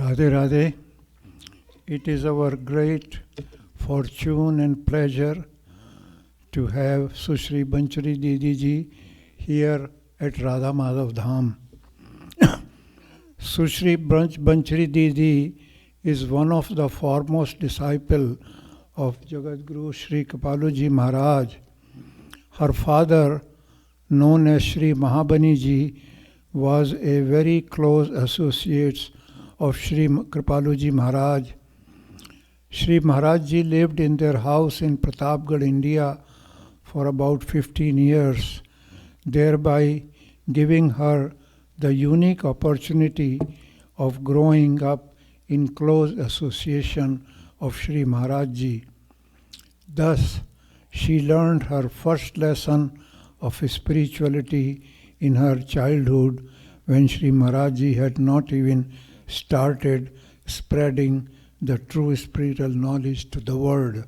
Radhe Radhe. It is our great fortune and pleasure to have Sushri Banchary Didi ji here at Radha Madhav Dham. Sushri Banchary Didi is one of the foremost disciples of Jagat Guru Sri Kripaluji Maharaj. Her father, known as Sri Mahabani ji, was a very close associate of Sri Kripaluji Maharaj. Sri Maharaj ji lived in their house in Pratapgarh, India for about 15 years, thereby giving her the unique opportunity of growing up in close association of Sri Maharaj ji. Thus, she learned her first lesson of spirituality in her childhood when Sri Maharaj ji had not even started spreading the true spiritual knowledge to the world.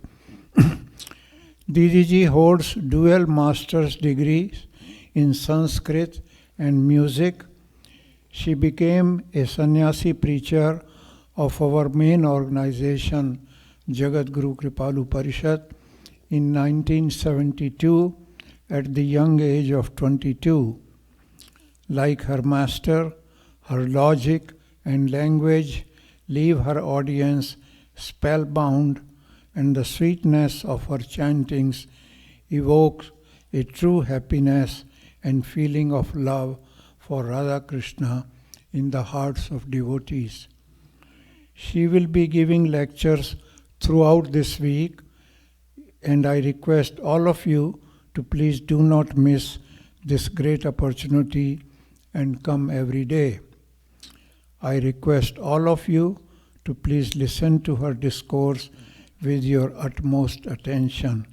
Didi ji holds dual master's degrees in Sanskrit and music. She became a sannyasi preacher of our main organization, Jagat Guru Kripalu Parishad, in 1972 at the young age of 22. Like her master, her logic and language leave her audience spellbound, and the sweetness of her chantings evokes a true happiness and feeling of love for Radha Krishna in the hearts of devotees. She will be giving lectures throughout this week, and I request all of you to please do not miss this great opportunity and come every day. I request all of you to please listen to her discourse with your utmost attention.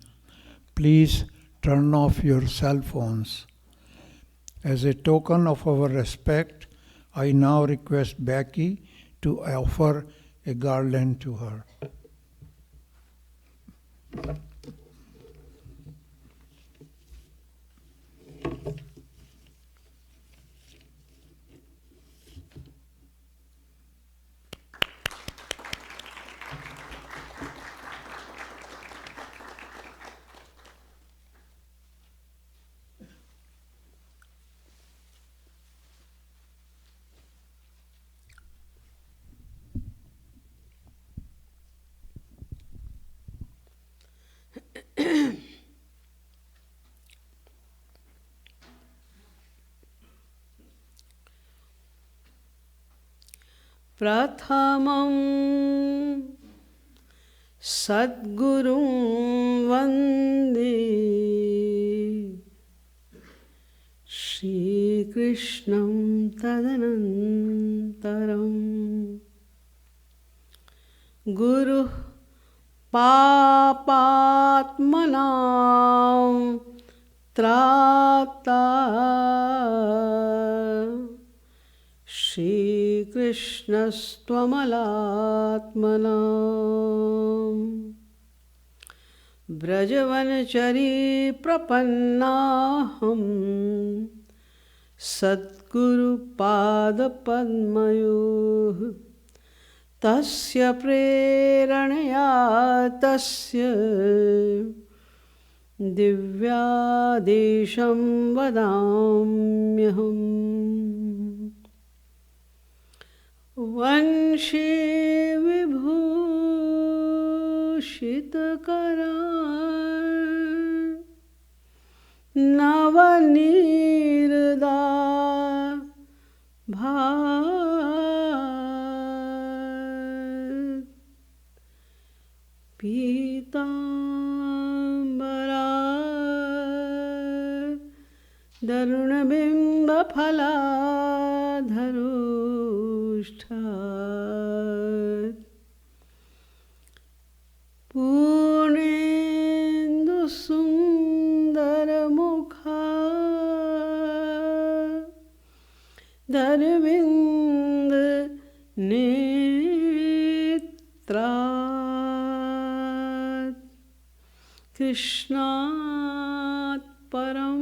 Please turn off your cell phones. As a token of our respect, I now request Becky to offer a garland to her. Prathamam Sadgurum Vande Shri Krishnam Tadanantaram Guru Papatmanam Trata Shri Krishnastvamal Braj Prapannaham Sadguru Padapadmayoh Tasya Preranaya Tasya Divyadesham Vadamyaham Vanshi Vibhushitakara Navanirda Bhat Pitambara Darunabimba Phaladharushtat Purnendu Sundara Mukha Darvind Netrat Krishnat Param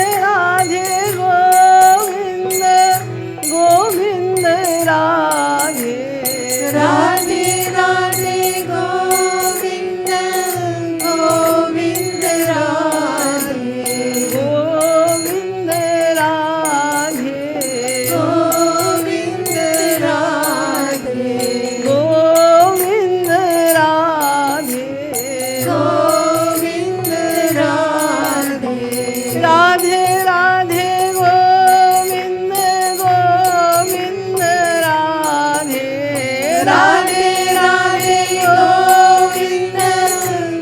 Radhe Radhe Govind Govind Radhe Radhe Radhe Govind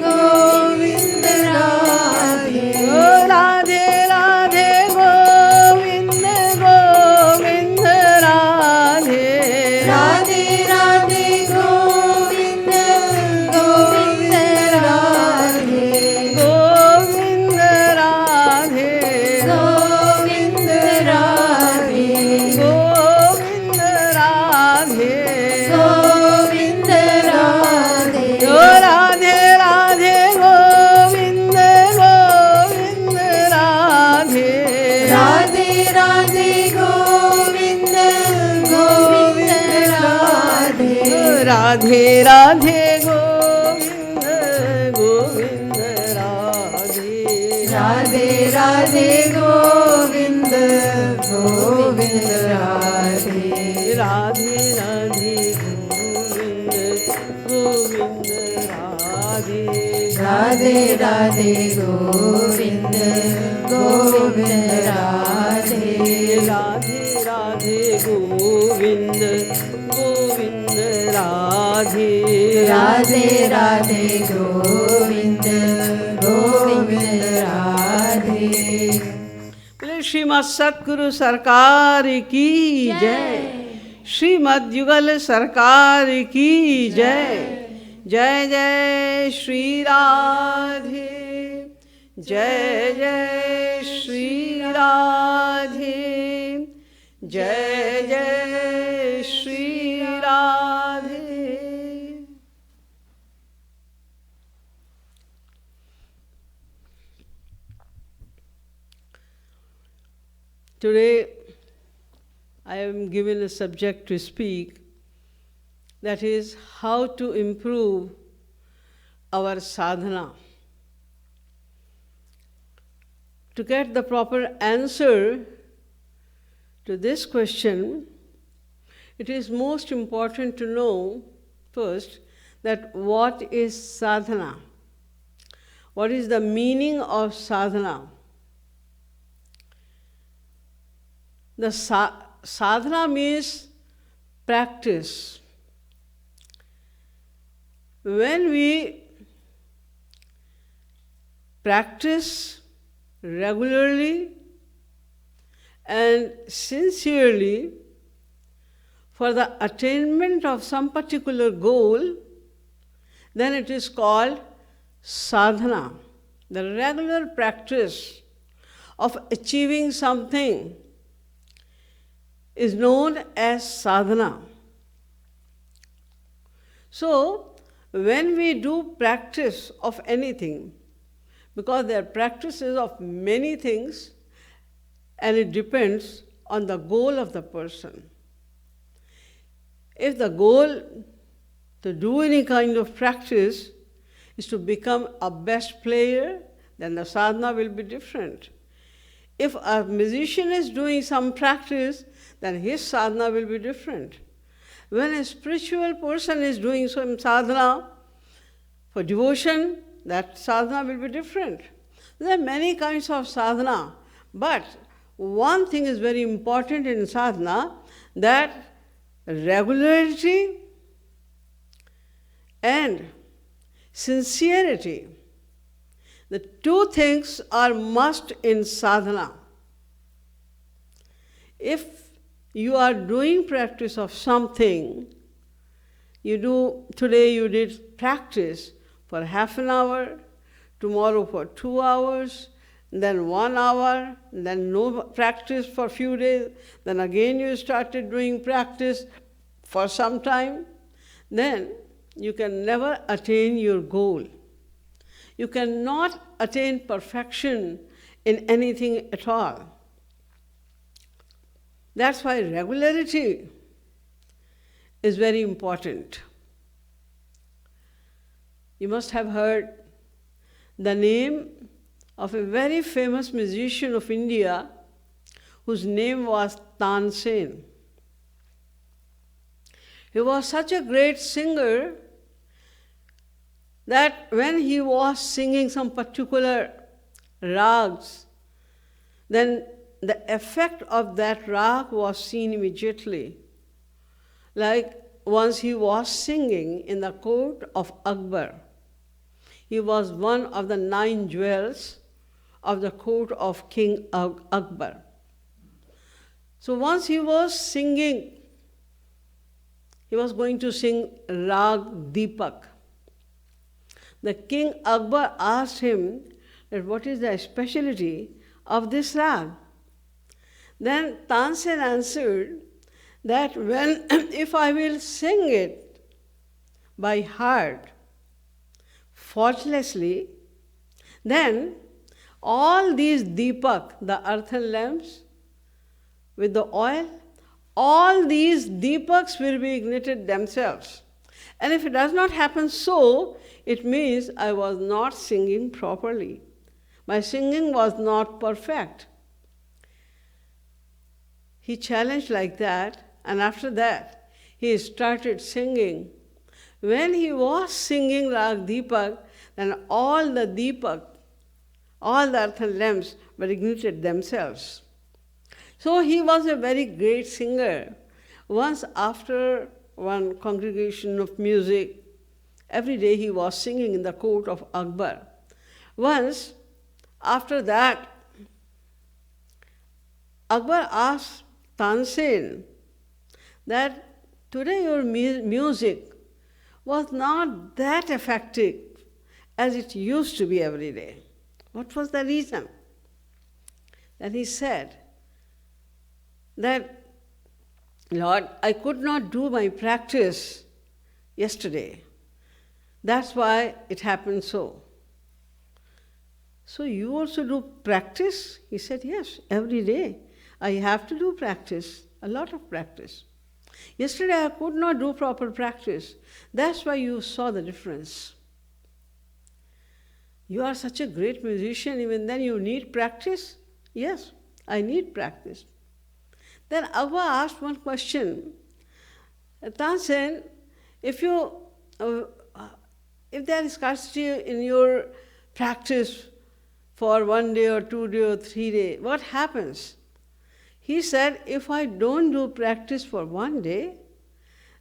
Govind Radhe Radhe Radhe Govind Govind Radhe Radhe Radhe Govind Govind Radhe Govind Radhe Govind Radhe Govind Radhe Govind Radhe Radhe Radhe Govind Govind Radhe Radhe Radhe Govind Govind Radhe Radhe Radhe Govind Govind Radhe Radhe Radhe Govind Govind Radhe Radhe Radhe Govind Govind Radhe Radhe Radhe Govind Govind Radhe Radhe Radhe Govind Govind Radhe Radhe Radhe Govind Govind Radhe बोले श्रीमद् सतगुरु सरकार की जय, श्रीमद् युगल सरकार की जय। जय जय श्री राधे, जय जय श्री राधे, जय जय Shri Radhe. Today, I am given a subject to speak, that is how to improve our sadhana. To get the proper answer to this question, it is most important to know first that what is sadhana? What is the meaning of sadhana? The sadhana means practice. When we practice regularly and sincerely for the attainment of some particular goal, then it is called sadhana. The regular practice of achieving something is known as sadhana. So, when we do practice of anything, because there are practices of many things and it depends on the goal of the person. If the goal to do any kind of practice is to become a best player, then the sadhana will be different. If a musician is doing some practice, then his sadhana will be different. When a spiritual person is doing some sadhana for devotion, that sadhana will be different. There are many kinds of sadhana, but one thing is very important in sadhana, that regularity and sincerity. The two things are must in sadhana. If you are doing practice of something, today you did practice for half an hour, tomorrow for 2 hours, then 1 hour, then no practice for a few days, then again you started doing practice for some time, then you can never attain your goal. You cannot attain perfection in anything at all. That's why regularity is very important. You must have heard the name of a very famous musician of India whose name was Tansen. He was such a great singer that when he was singing some particular rags then the effect of that rag was seen immediately. Like once he was singing in the court of Akbar. He was one of the 9 jewels of the court of King Akbar. So once he was singing, he was going to sing Rag Deepak. The King Akbar asked him that what is the specialty of this rag? Then Tansen answered that if I will sing it by heart, faultlessly, then all these deepak, the earthen lamps with the oil, all these deepaks will be ignited themselves. And if it does not happen so, it means I was not singing properly. My singing was not perfect. He challenged like that, and after that, he started singing. When he was singing Rag Deepak, then all the deepak, all the earthen lamps were ignited themselves. So he was a very great singer. Once after one congregation of music, every day he was singing in the court of Akbar. Once, after that, Akbar asked Tansen that today your music was not that effective as it used to be every day. What was the reason? Then he said that, Lord, I could not do my practice yesterday. That's why it happened so. So you also do practice? He said, yes, every day. I have to do practice, a lot of practice. Yesterday I could not do proper practice. That's why you saw the difference. You are such a great musician, even then you need practice? Yes, I need practice. Then Akbar asked one question. Tansen, if there is scarcity in your practice for 1 day or 2 days or 3 days, what happens? He said, if I don't do practice for 1 day,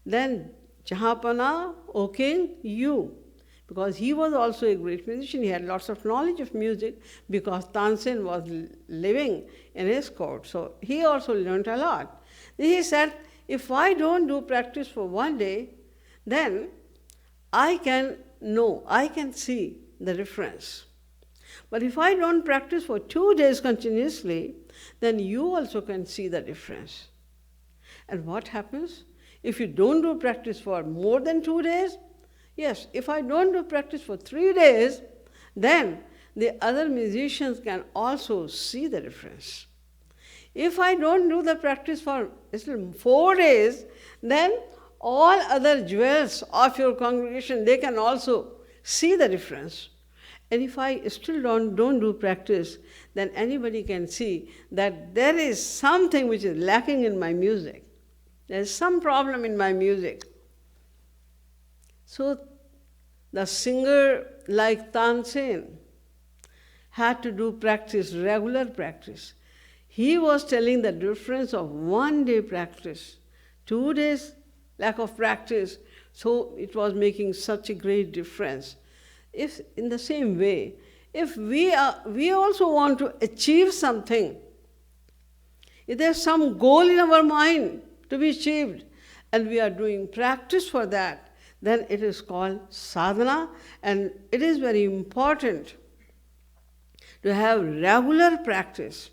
then Jahapana, O king, you. Because he was also a great musician, he had lots of knowledge of music because Tansen was living in his court. So he also learned a lot. He said, if I don't do practice for 1 day, then I can know, I can see the difference. But if I don't practice for 2 days continuously, then you also can see the difference. And what happens? If you don't do practice for more than 2 days, yes, if I don't do practice for 3 days, then the other musicians can also see the difference. If I don't do the practice for 4 days, then all other jewels of your congregation, they can also see the difference. And if I still don't do practice, then anybody can see that there is something which is lacking in my music. There is some problem in my music. So the singer like Tansen had to do practice, regular practice. He was telling the difference of 1 day practice, 2 days lack of practice, so it was making such a great difference. If in the same way, if we also want to achieve something, if there's some goal in our mind to be achieved, and we are doing practice for that, then it is called sadhana, and it is very important to have regular practice.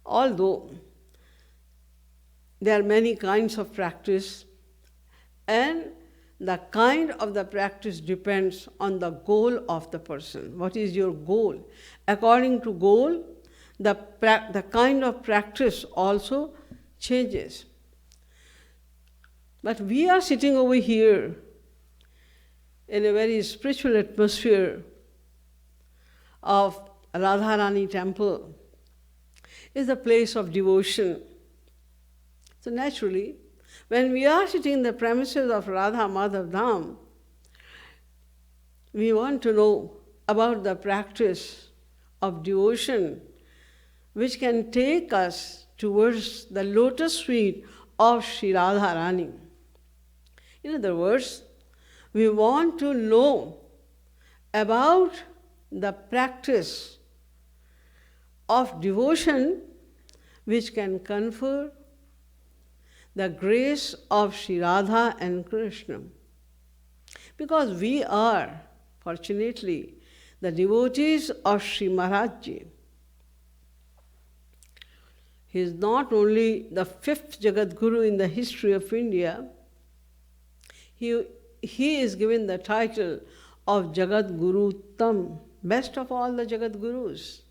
Although there are many kinds of practice, and the kind of the practice depends on the goal of the person. What is your goal? According to goal, the kind of practice also changes. But we are sitting over here in a very spiritual atmosphere of Radharani temple. It's a place of devotion. So naturally, when we are sitting in the premises of Radha Madhav Dham, we want to know about the practice of devotion which can take us towards the lotus feet of Sri Radharani. In other words, we want to know about the practice of devotion which can confer the grace of Sri Radha and Krishna. Because we are, fortunately, the devotees of Sri Maharajji. He is not only the fifth Jagat Guru in the history of India, he is given the title of Jagat Guru Tam, best of all the Jagat Gurus.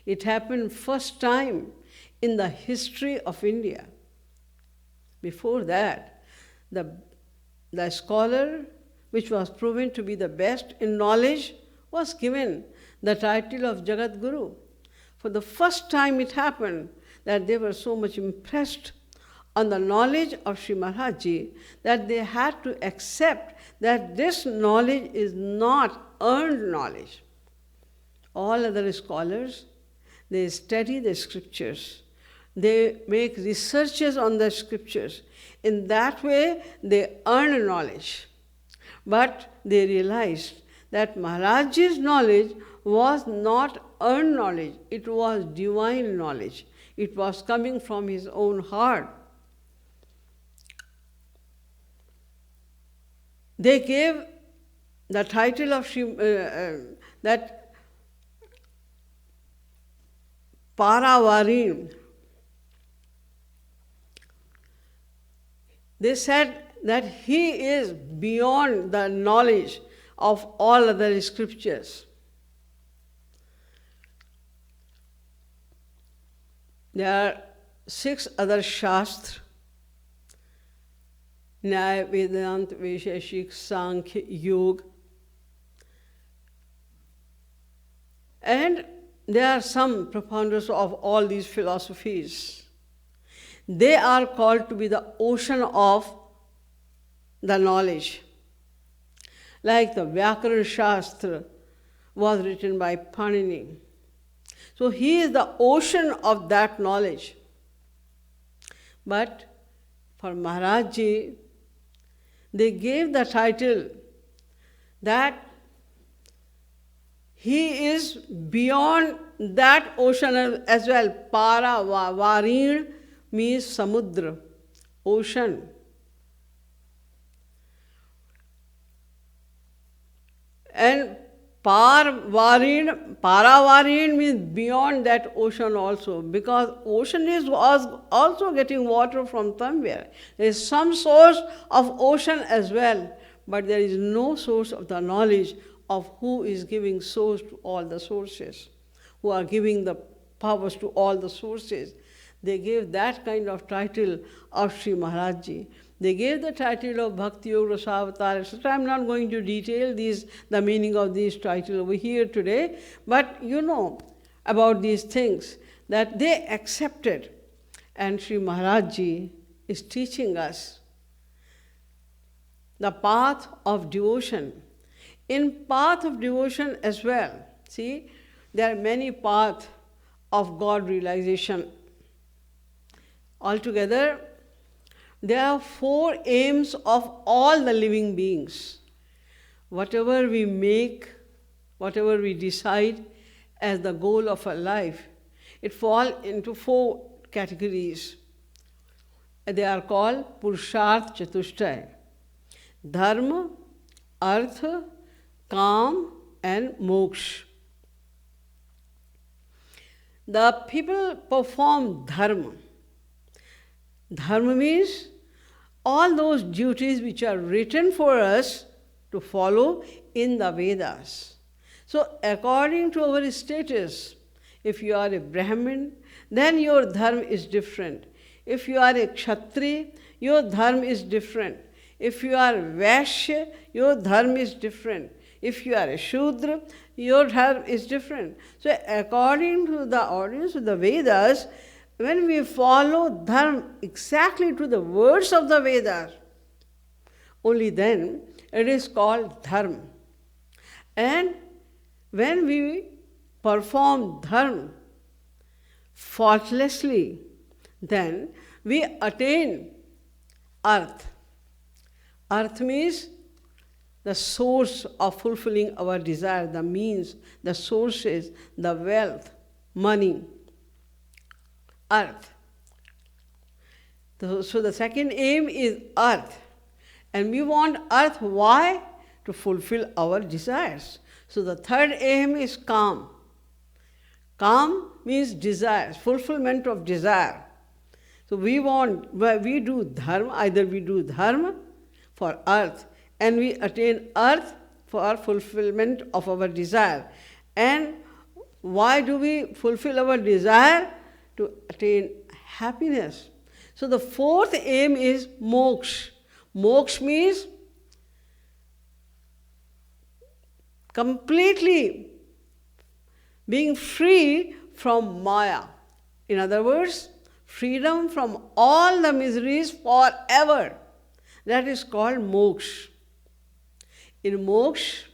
It happened first time in the history of India. Before that, the scholar which was proven to be the best in knowledge was given the title of Jagat Guru. For the first time it happened that they were so much impressed on the knowledge of Sri Maharajji that they had to accept that this knowledge is not earned knowledge. All other scholars, they study the scriptures. They make researches on the scriptures. In that way, they earn knowledge. But they realized that Maharajji's knowledge was not earned knowledge. It was divine knowledge. It was coming from his own heart. They gave the title of that Paravarin. They said that he is beyond the knowledge of all other scriptures. There are 6 other Shastra: Nyaya, Vedanta, Vaisheshik, Sankhya, Yoga. And there are some propounders of all these philosophies. They are called to be the ocean of the knowledge. Like the Vyakaran Shastra was written by Panini. So he is the ocean of that knowledge. But for Maharajji, they gave the title that he is beyond that ocean as well. Para Varin means samudra, ocean. And Paravarin means beyond that ocean also, because ocean was also getting water from somewhere. There is some source of ocean as well, but there is no source of the knowledge of who is giving source to all the sources, who are giving the powers to all the sources. They gave that kind of title of Sri Maharajji. They gave the title of Bhakti Yoga Rasavatar, etc. I'm not going to detail the meaning of these titles over here today, but you know about these things that they accepted. And Sri Maharajji is teaching us the path of devotion. In path of devotion as well, see, there are many paths of God realization. Altogether, there are 4 aims of all the living beings. Whatever we make, whatever we decide as the goal of our life, it falls into 4 categories. They are called Purusharth Chatushtaya: Dharma, Artha, Kam, and Moksha. The people perform dharma. Dharma means all those duties which are written for us to follow in the Vedas. So according to our status, if you are a Brahmin, then your dharma is different. If you are a Kshatri, your dharma is different. If you are Vaishya, your dharma is different. If you are a Shudra, your dharma is different. So according to the ordinance of the Vedas, when we follow dharma exactly to the words of the Vedas, only then it is called dharma. And when we perform dharma faultlessly, then we attain arth. Arth means the source of fulfilling our desire, the means, the sources, the wealth, money. Arth. So the second aim is arth. And we want arth, why? To fulfill our desires. So the third aim is calm. Calm means desires, fulfillment of desire. So we do dharma, either we do dharma for arth, and we attain arth for fulfillment of our desire. And why do we fulfill our desire? To attain happiness. So the fourth aim is moksha. Moksha means completely being free from Maya. In other words, freedom from all the miseries forever. That is called moksha. In moksha,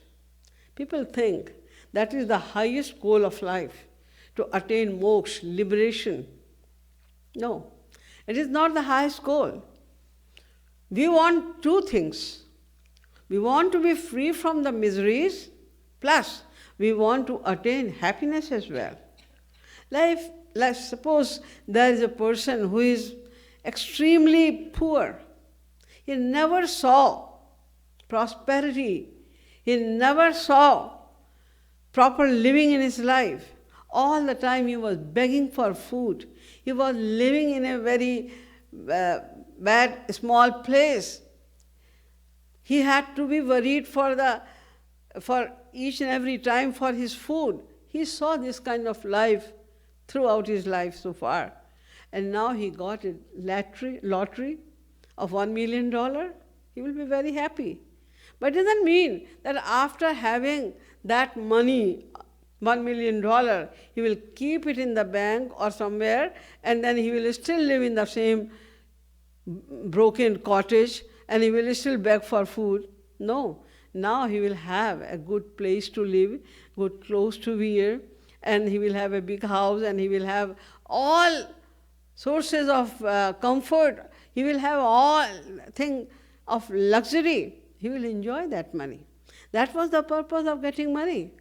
people think that is the highest goal of life, to attain moksha, liberation. No, it is not the highest goal. We want two things. We want to be free from the miseries, plus we want to attain happiness as well. Let's suppose there is a person who is extremely poor. He never saw prosperity. He never saw proper living in his life. All the time he was begging for food. He was living in a very bad, small place. He had to be worried for each and every time for his food. He saw this kind of life throughout his life so far. And now he got a lottery of $1 million. He will be very happy. But it doesn't mean that after having that money, $1 million, he will keep it in the bank or somewhere, and then he will still live in the same broken cottage, and he will still beg for food. No. Now he will have a good place to live, good clothes to wear, and he will have a big house, and he will have all sources of comfort. He will have all things of luxury. He will enjoy that money. That was the purpose of getting money.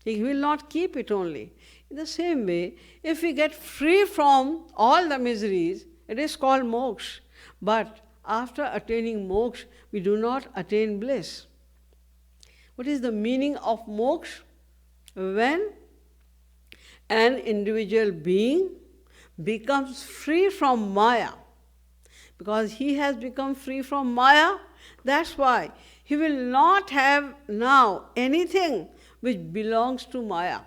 He will not keep it only. In the same way, if we get free from all the miseries, it is called moksha. But after attaining moksha, we do not attain bliss. What is the meaning of moksha? When an individual being becomes free from Maya, because he has become free from Maya, that's why he will not have now anything which belongs to Maya.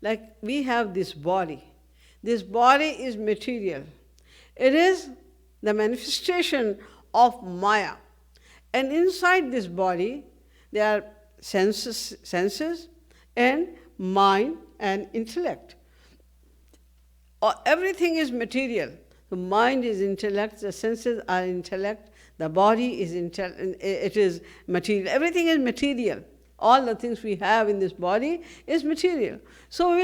Like we have this body. This body is material. It is the manifestation of Maya. And inside this body, there are senses and mind and intellect. Everything is material. The mind is intellect, the senses are intellect, the body is it is material. Everything is material. All the things we have in this body is material. So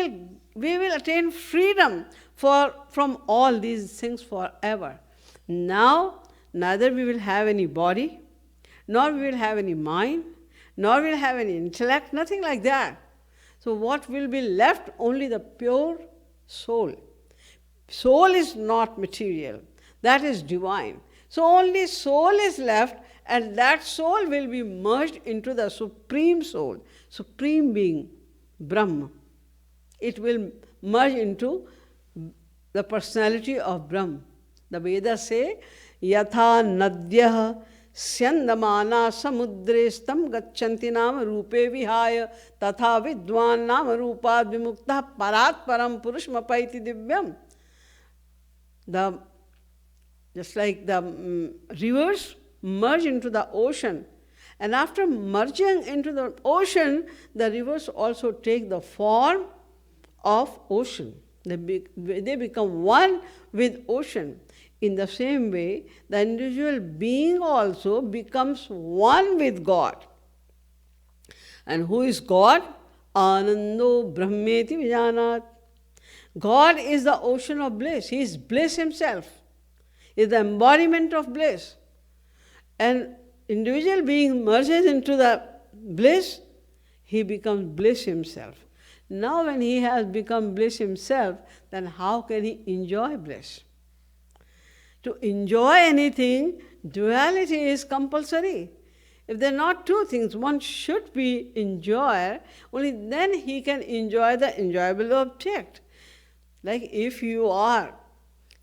we will attain freedom from all these things forever. Now, neither we will have any body, nor we will have any mind, nor will have any intellect, nothing like that. So what will be left? Only the pure soul. Soul is not material. That is divine. So only soul is left, and that soul will be merged into the supreme soul, supreme being, Brahma. It will merge into the personality of Brahma. The Vedas say, Yatha nadyah syandamana samudrestam gacchanti nama rupe vihaya tatha vidwan nama rupad vimukta parat param purushmapaiti divyam. Just like the rivers merge into the ocean, and after merging into the ocean, the rivers also take the form of ocean. They become one with ocean. In the same way, the individual being also becomes one with God. And who is God? Anando Brahmeti Vijanat. God is the ocean of bliss. He is bliss himself. He is the embodiment of bliss. And individual being merges into the bliss, he becomes bliss himself. Now when he has become bliss himself, then how can he enjoy bliss? To enjoy anything, duality is compulsory. If there are not two things, one should be enjoyer, only then he can enjoy the enjoyable object. Like if you are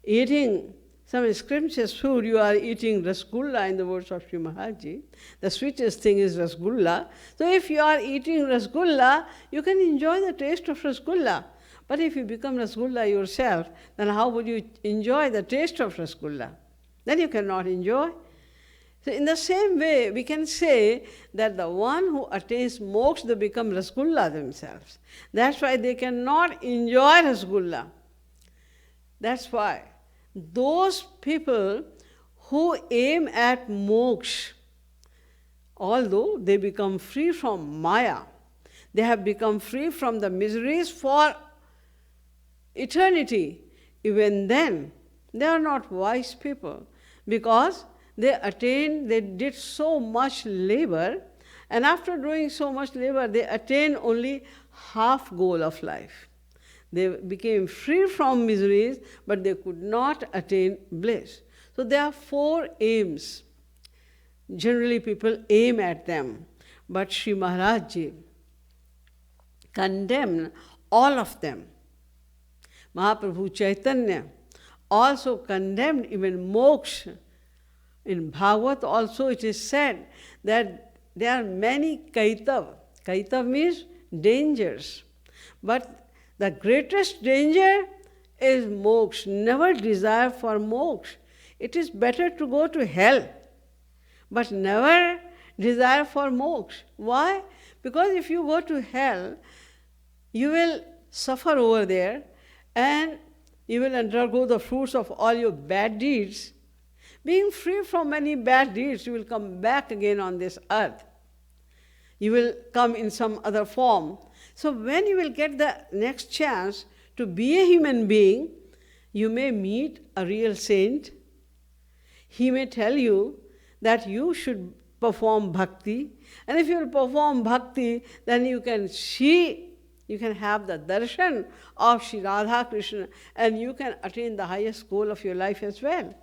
eating some scrumptious food, you are eating rasgulla in the words of Sri Maharajji. The sweetest thing is rasgulla. So if you are eating rasgulla, you can enjoy the taste of rasgulla. But if you become rasgulla yourself, then how would you enjoy the taste of rasgulla? Then you cannot enjoy. So in the same way, we can say that the one who attains moksha, they become rasgulla themselves. That's why they cannot enjoy rasgulla. That's why those people who aim at moksha, although they become free from maya, they have become free from the miseries for eternity, even then they are not wise people, because they did so much labor, and after doing so much labor, they attained only half goal of life. They became free from miseries, but they could not attain bliss. So there are four aims. Generally people aim at them, but Sri Maharajji condemned all of them. Mahaprabhu Chaitanya also condemned even moksha. In Bhagavad also it is said that there are many kaitav. Kaitav means dangers. But the greatest danger is moksha. Never desire for moksha. It is better to go to hell, but never desire for moksha. Why? Because if you go to hell, you will suffer over there and you will undergo the fruits of all your bad deeds. Being free from any bad deeds, you will come back again on this earth. You will come in some other form. So when you will get the next chance to be a human being, you may meet a real saint. He may tell you that you should perform bhakti. And if you will perform bhakti, then you can see, you can have the darshan of Sri Radha Krishna, and you can attain the highest goal of your life as well.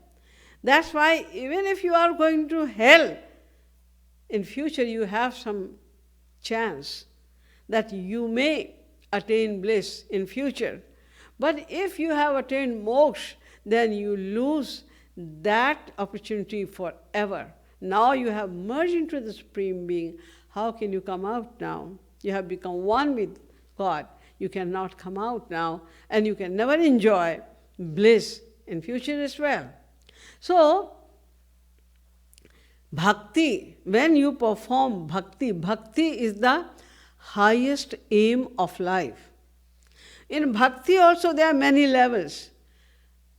That's why even if you are going to hell, in future you have some chance that you may attain bliss in future. But if you have attained moksha, then you lose that opportunity forever. Now you have merged into the Supreme Being. How can you come out now? You have become one with God. You cannot come out now, and you can never enjoy bliss in future as well. So, bhakti, when you perform bhakti, bhakti is the highest aim of life. In bhakti also there are many levels,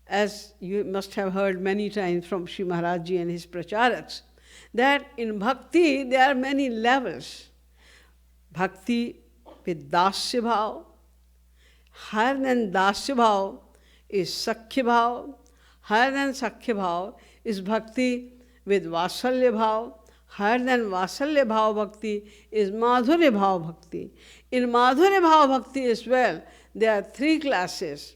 as you must have heard many times from Sri Maharajji and his pracharaks, that in bhakti there are many levels. Bhakti with dasya bhav, higher than dasya bhav is sakhya bhav, higher than sakhya bhav is bhakti with vasalya bhav, higher than vasalya bhav bhakti is madhurya bhav bhakti. In madhurya bhav bhakti as well, there are three classes: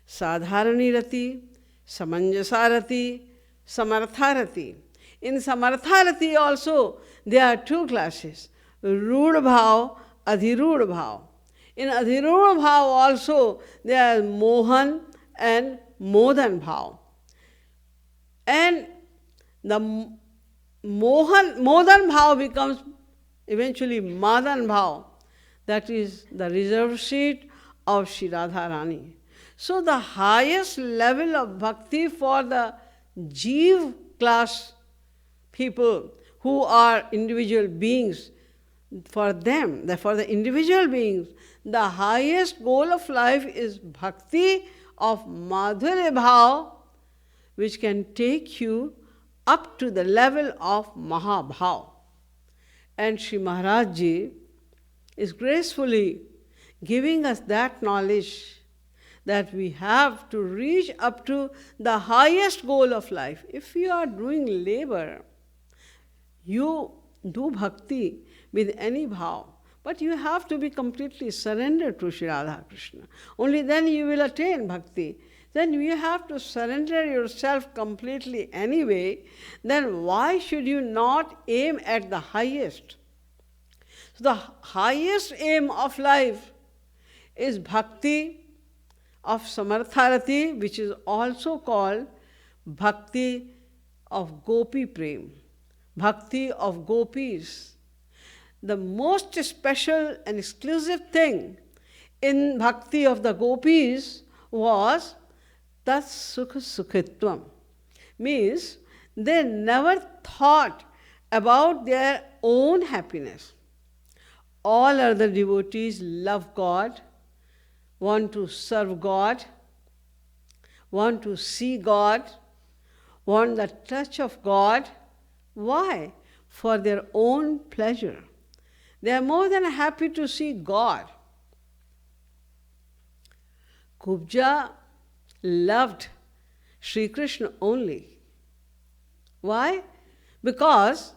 sadharani rati, samanjasa rati, samartha rati. In samartha rati also there are two classes: rudha bhav, adhirudha bhav. In adhirudha bhav also there are mohan and modan bhav. And the modan bhav becomes eventually madan bhav. That is the reserve seat of Sri Radha Rani. So the highest level of bhakti for the Jeev class people who are individual beings, for them, for the individual beings, the highest goal of life is bhakti of madhurya bhav, which can take you up to the level of Mahabhav. And Sri Maharajji is gracefully giving us that knowledge that we have to reach up to the highest goal of life. If you are doing labor, you do bhakti with any bhav, but you have to be completely surrendered to Sri Radha Krishna. Only then you will attain bhakti. Then you have to surrender yourself completely anyway. Then why should you not aim at the highest? So the highest aim of life is bhakti of Samartharati, which is also called bhakti of Gopi Prem, bhakti of Gopis. The most special and exclusive thing in bhakti of the Gopis was Tat Sukha Sukhitvam. Means they never thought about their own happiness. All other devotees love God, want to serve God, want to see God, want the touch of God. Why? For their own pleasure. They are more than happy to see God. Kubja loved Sri Krishna only. Why? Because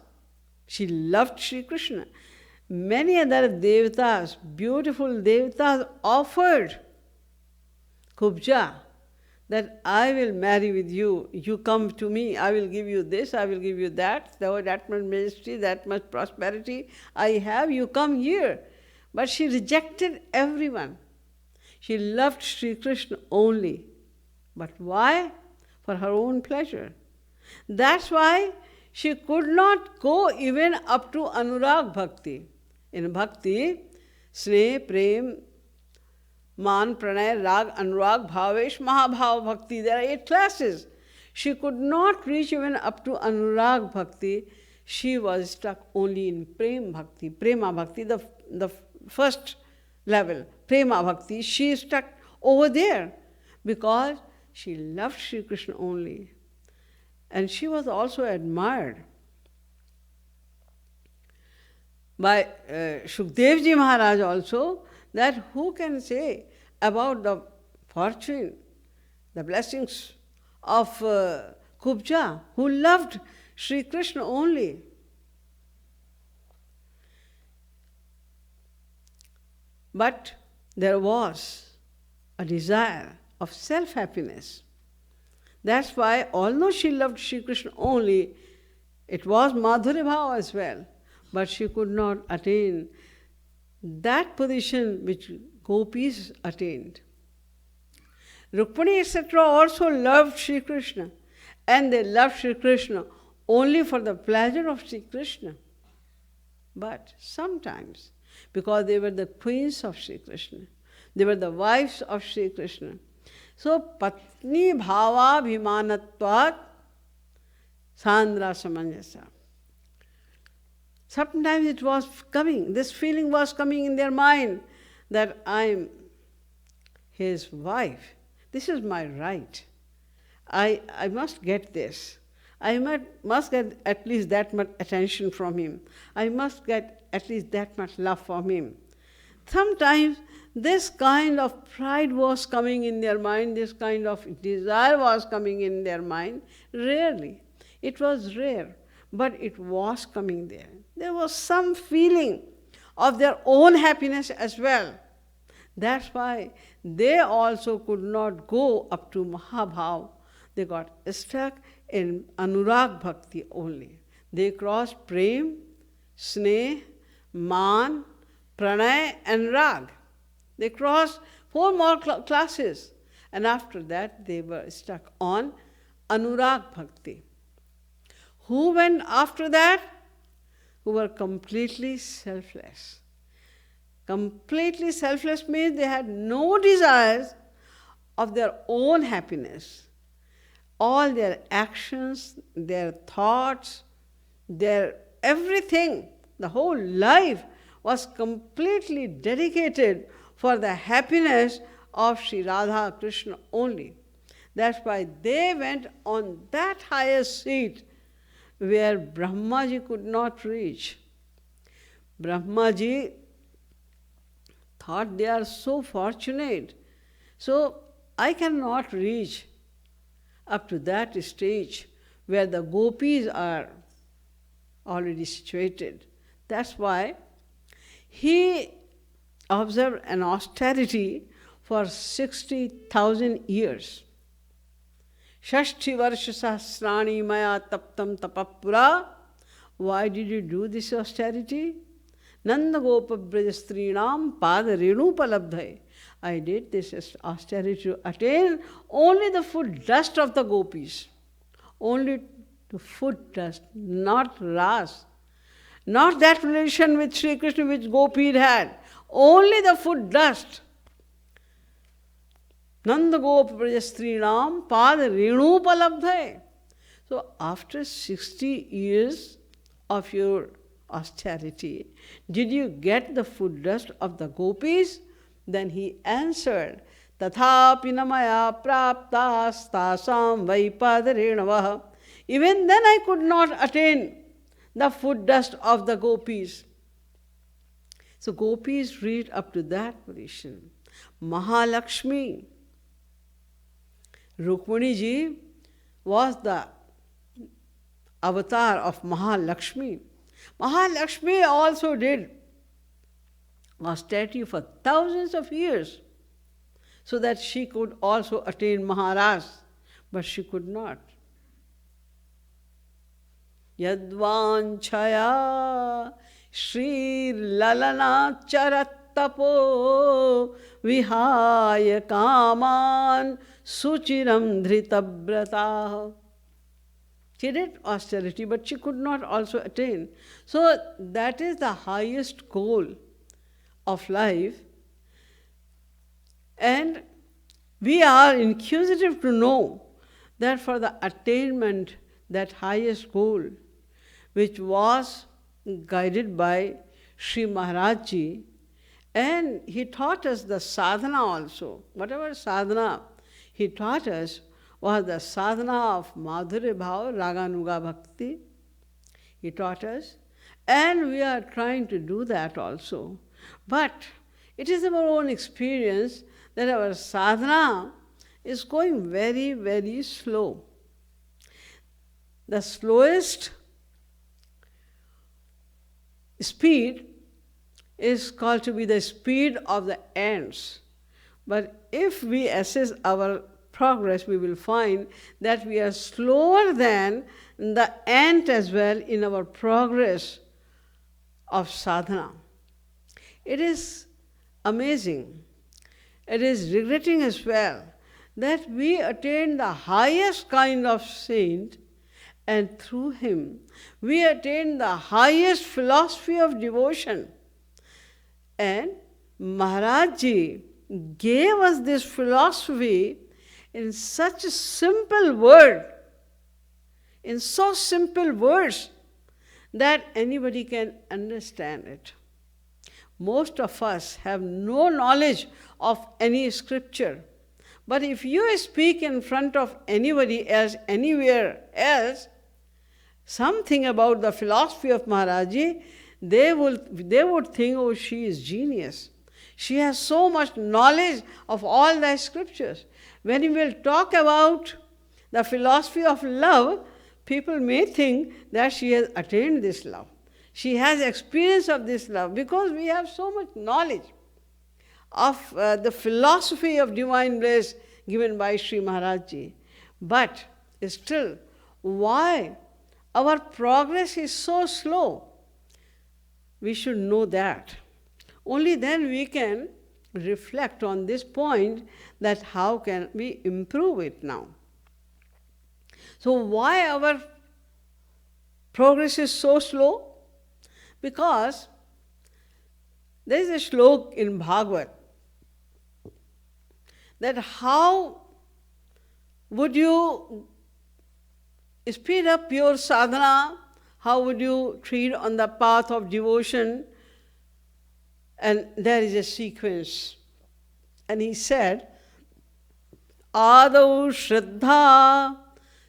she loved Sri Krishna. Many other devatas, beautiful devatas, offered Kubja that I will marry with you. You come to me, I will give you this, I will give you that, that much ministry, that much prosperity I have, you come here. But she rejected everyone. She loved Sri Krishna only. But why? For her own pleasure. That's why she could not go even up to Anurag Bhakti. In Bhakti, Sneh, Prem, Man, Pranay, Rag, Anurag, Bhavesh, Mahabhava Bhakti. There are 8 classes. She could not reach even up to Anurag Bhakti. She was stuck only in Prem Bhakti, Prema Bhakti, the first level. Prema Bhakti, she is stuck over there because she loved Sri Krishna only. And she was also admired by Shukdev Ji Maharaj also, that who can say about the fortune, the blessings of Kubja, who loved Sri Krishna only. But there was a desire of self-happiness. That's why, although she loved Sri Krishna only, it was Madhurya Bhava as well. But she could not attain that position which gopis attained. Rukmini, etc. also loved Sri Krishna, and they loved Sri Krishna only for the pleasure of Sri Krishna. But sometimes, because they were the queens of Sri Krishna, they were the wives of Sri Krishna. So, Patni Bhava Bhimanatvat Sandra Samanjasa. Sometimes it was coming, this feeling was coming in their mind that I'm his wife. This is my right. I must get this. I must get at least that much attention from him. I must get at least that much love from him. Sometimes this kind of pride was coming in their mind, this kind of desire was coming in their mind. Rarely. It was rare, but it was coming there. There was some feeling of their own happiness as well. That's why they also could not go up to Mahabhav. They got stuck in Anurag Bhakti only. They crossed Prem, Sneh, Man, Pranay and Rag. They crossed 4 more classes. And after that, they were stuck on Anurag Bhakti. Who went after that? Who were completely selfless. Completely selfless means they had no desires of their own happiness. All their actions, their thoughts, their everything, the whole life was completely dedicated for the happiness of Sri Radha Krishna only. That's why they went on that highest seat where Brahmaji could not reach. Brahmaji thought they are so fortunate. So I cannot reach up to that stage where the gopis are already situated. That's why he observed an austerity for 60,000 years. Shashti varsha sahasrani maya taptam tapapura. Why did you do this austerity? Nanda gopa brajastrinam pada renupalabdhai. I did this austerity to attain only the foot dust of the gopis. Only the foot dust, not ras. Not that relation with Sri Krishna which Gopis had. Only the foot dust. Nanda Gopa Brajastrinam Pada Renupalabdhai. So after 60 years of your austerity, did you get the foot dust of the gopis? Then he answered, Tathapi namaya praptas tasam vaipadarena. Even then I could not attain the foot dust of the gopis. So gopis reached up to that position. Mahalakshmi. Rukmani ji was the avatar of Mahalakshmi. Mahalakshmi also did austerity for thousands of years so that she could also attain Maharaj, but she could not. Yadvanchaya Shri Lalana Charattapo Vihaya Kaman Suchiram Dhritabrata. She did austerity, but she could not also attain. So that is the highest goal of life. And we are inquisitive to know that for the attainment, that highest goal, which was guided by Sri Maharaj Ji, and he taught us the sadhana also. Whatever sadhana he taught us was the sadhana of Madhurya Bhava, Raganuga Bhakti. He taught us, and we are trying to do that also. But it is our own experience that our sadhana is going very, very slow. The slowest speed is called to be the speed of the ants. But if we assess our progress, we will find that we are slower than the ant as well in our progress of sadhana. It is amazing. It is regretting as well that we attain the highest kind of saint, and through him we attain the highest philosophy of devotion. And Maharaj Ji gave us this philosophy in such a simple word, in so simple words, that anybody can understand it. Most of us have no knowledge of any scripture. But if you speak in front of anybody else, anywhere else, something about the philosophy of Maharaji, they would think, oh, she is genius. She has so much knowledge of all the scriptures. When we will talk about the philosophy of love, people may think that she has attained this love. She has experience of this love because we have so much knowledge of the philosophy of divine bliss given by Sri Maharaj Ji. But still, why our progress is so slow? We should know that. Only then we can reflect on this point, that how can we improve it now. So why our progress is so slow? Because there is a shlok in Bhagavad that how would you speed up your sadhana, how would you tread on the path of devotion, and there is a sequence. And he said, Adau Shraddha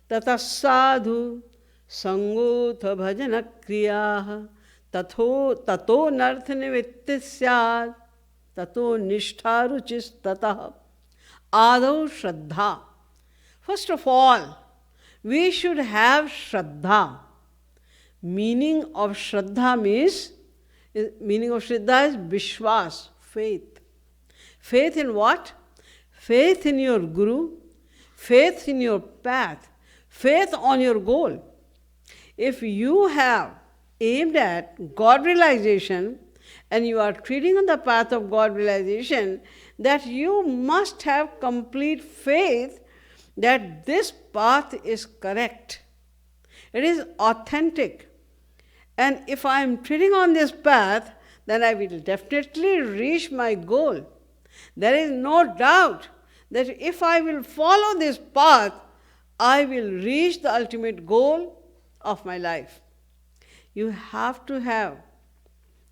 Tata Sadhu Sangotha Bhajana Kriyaha Tato Nartha Nivitti Syad tato nishtha ruchis tatah adau shraddha. First of all, we should have shraddha. Meaning of shraddha is Vishwas, faith. Faith in what? Faith in your Guru, faith in your path, faith on your goal. If you have aimed at God realization and you are treading on the path of God realization, that you must have complete faith that this path is correct. It is authentic. And if I am treading on this path, then I will definitely reach my goal. There is no doubt that if I will follow this path, I will reach the ultimate goal of my life. You have to have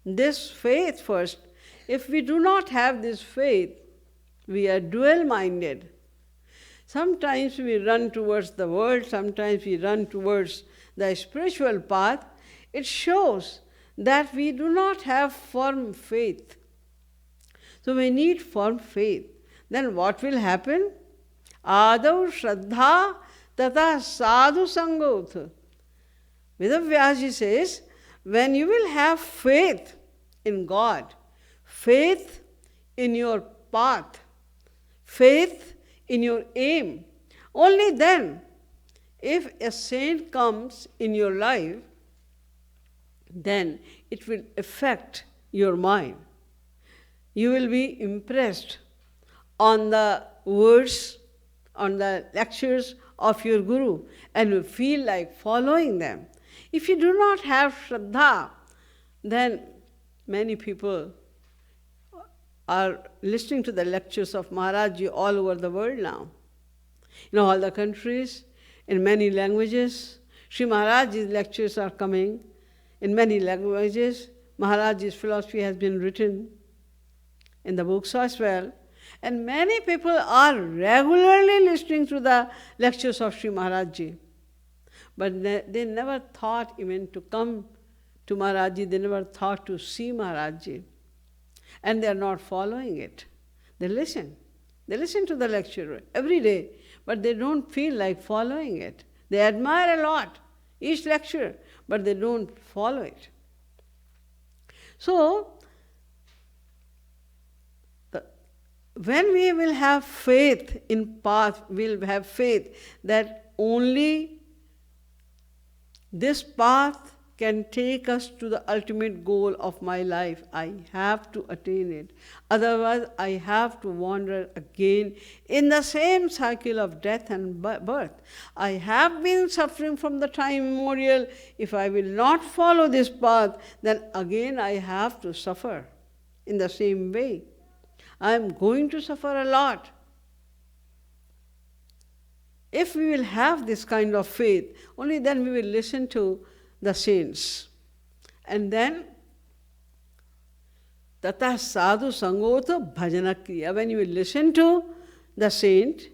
this faith first. If we do not have this faith, we are dual-minded. Sometimes we run towards the world, sometimes we run towards the spiritual path. It shows that we do not have firm faith. So we need firm faith. Then what will happen? Ādau shraddha tata sadhu sangot. Vedavyasji says, when you will have faith in God, faith in your path, faith in your aim, only then, if a saint comes in your life, then it will affect your mind. You will be impressed on the words, on the lectures of your Guru, and you feel like following them. If you do not have Shraddha, then many people are listening to the lectures of Maharajji all over the world now. In all the countries, in many languages, Sri Maharajji's lectures are coming. In many languages, Maharajji's philosophy has been written in the books as well. And many people are regularly listening to the lectures of Sri Maharajji. But they never thought even to come to Maharajji, they never thought to see Maharajji. And they are not following it. They listen. They listen to the lecture every day, but they don't feel like following it. They admire a lot each lecture, but they don't follow it. So, when we will have faith in path, we'll have faith that only this path can take us to the ultimate goal of my life. I have to attain it. Otherwise, I have to wander again in the same cycle of death and birth. I have been suffering from the time immemorial. If I will not follow this path, then again I have to suffer in the same way. I am going to suffer a lot. If we will have this kind of faith, only then we will listen to the saints. And then, tata sadhu sangota bhajana kriya. When you will listen to the saint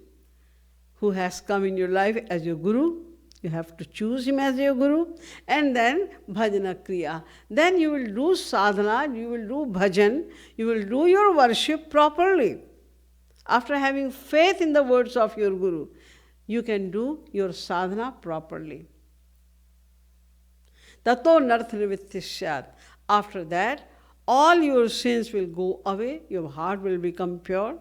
who has come in your life as your guru, you have to choose him as your guru, and then bhajana kriya. Then you will do sadhana, you will do bhajan, you will do your worship properly. After having faith in the words of your guru, you can do your sadhana properly. Tato narthanivittishyat. After that, all your sins will go away, your heart will become pure.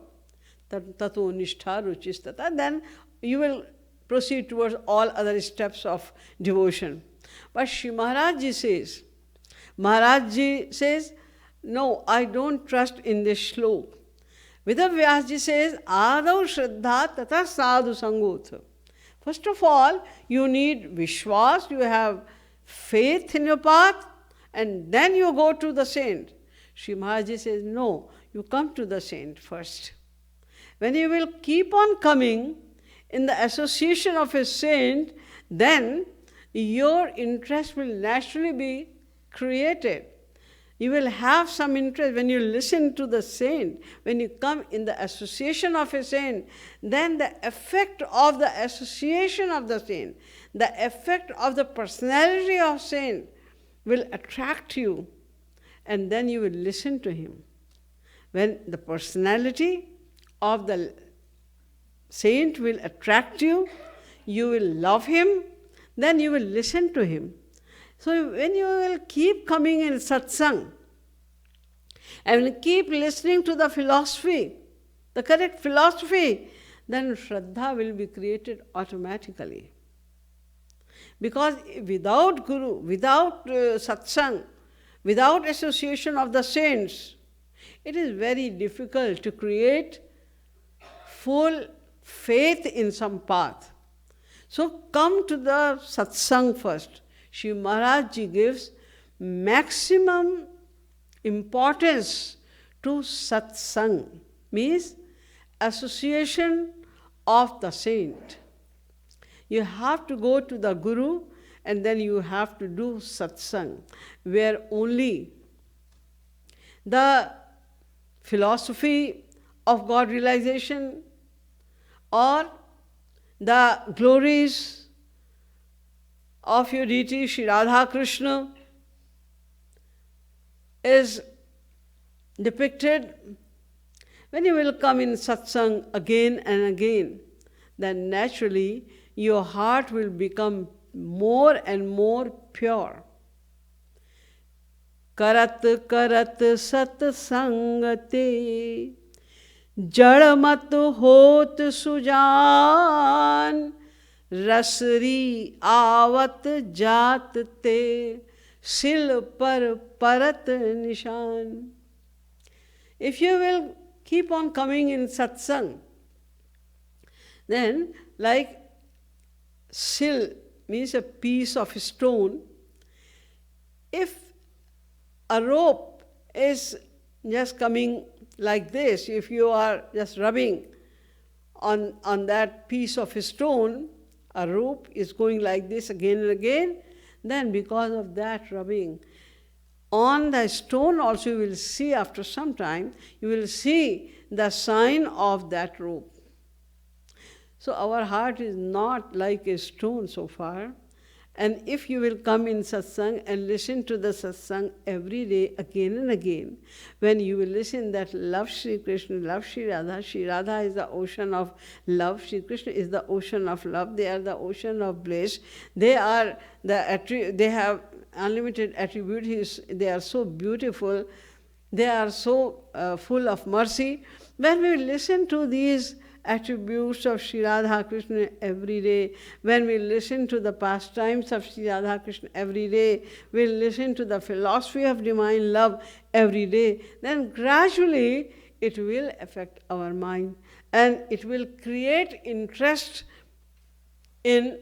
Tato nishtha ruchistata. Then you will proceed towards all other steps of devotion. But Shri Maharajji says, no, I don't trust in this shlok. Vedavyasji says, Ādau Shraddha tata sadhu sangot. First of all, you need Vishwas, you have faith in your path, and then you go to the saint. Sri Maharajji says, no, you come to the saint first. When you will keep on coming in the association of a saint, then your interest will naturally be created. You will have some interest when you listen to the saint. When you come in the association of a saint, then the effect of the association of the saint, the effect of the personality of saint will attract you, and then you will listen to him. When the personality of the saint will attract you, you will love him, then you will listen to him. So when you will keep coming in satsang and keep listening to the philosophy, the correct philosophy, then Shraddha will be created automatically. Because without Guru, without satsang, without association of the saints, it is very difficult to create full faith in some path. So come to the satsang first. Shri Maharaj Ji gives maximum importance to satsang, means association of the saint. You have to go to the Guru and then you have to do satsang, where only the philosophy of God realization or the glories of your deity Shri Radha Krishna is depicted. When you will come in satsang again and again, then naturally your heart will become more and more pure. Karat karat sat sangate jadamat hot sujan rasri avat jat te sil par parat nishan. If you will keep on coming in satsang, then like sil means a piece of stone. If a rope is just coming like this, if you are just rubbing on that piece of stone, a rope is going like this again and again, then because of that rubbing, on the stone also you will see after some time, you will see the sign of that rope. So our heart is not like a stone so far. And if you will come in satsang and listen to the satsang every day, again and again, when you will listen that love Shri Krishna, love Shri Radha is the ocean of love, Shri Krishna is the ocean of love, they are the ocean of bliss, they have unlimited attributes, they are so beautiful, they are so full of mercy. When we listen to these attributes of Shri Radha Krishna every day, when we listen to the pastimes of Shri Radha Krishna every day, we listen to the philosophy of divine love every day, then gradually it will affect our mind and it will create interest in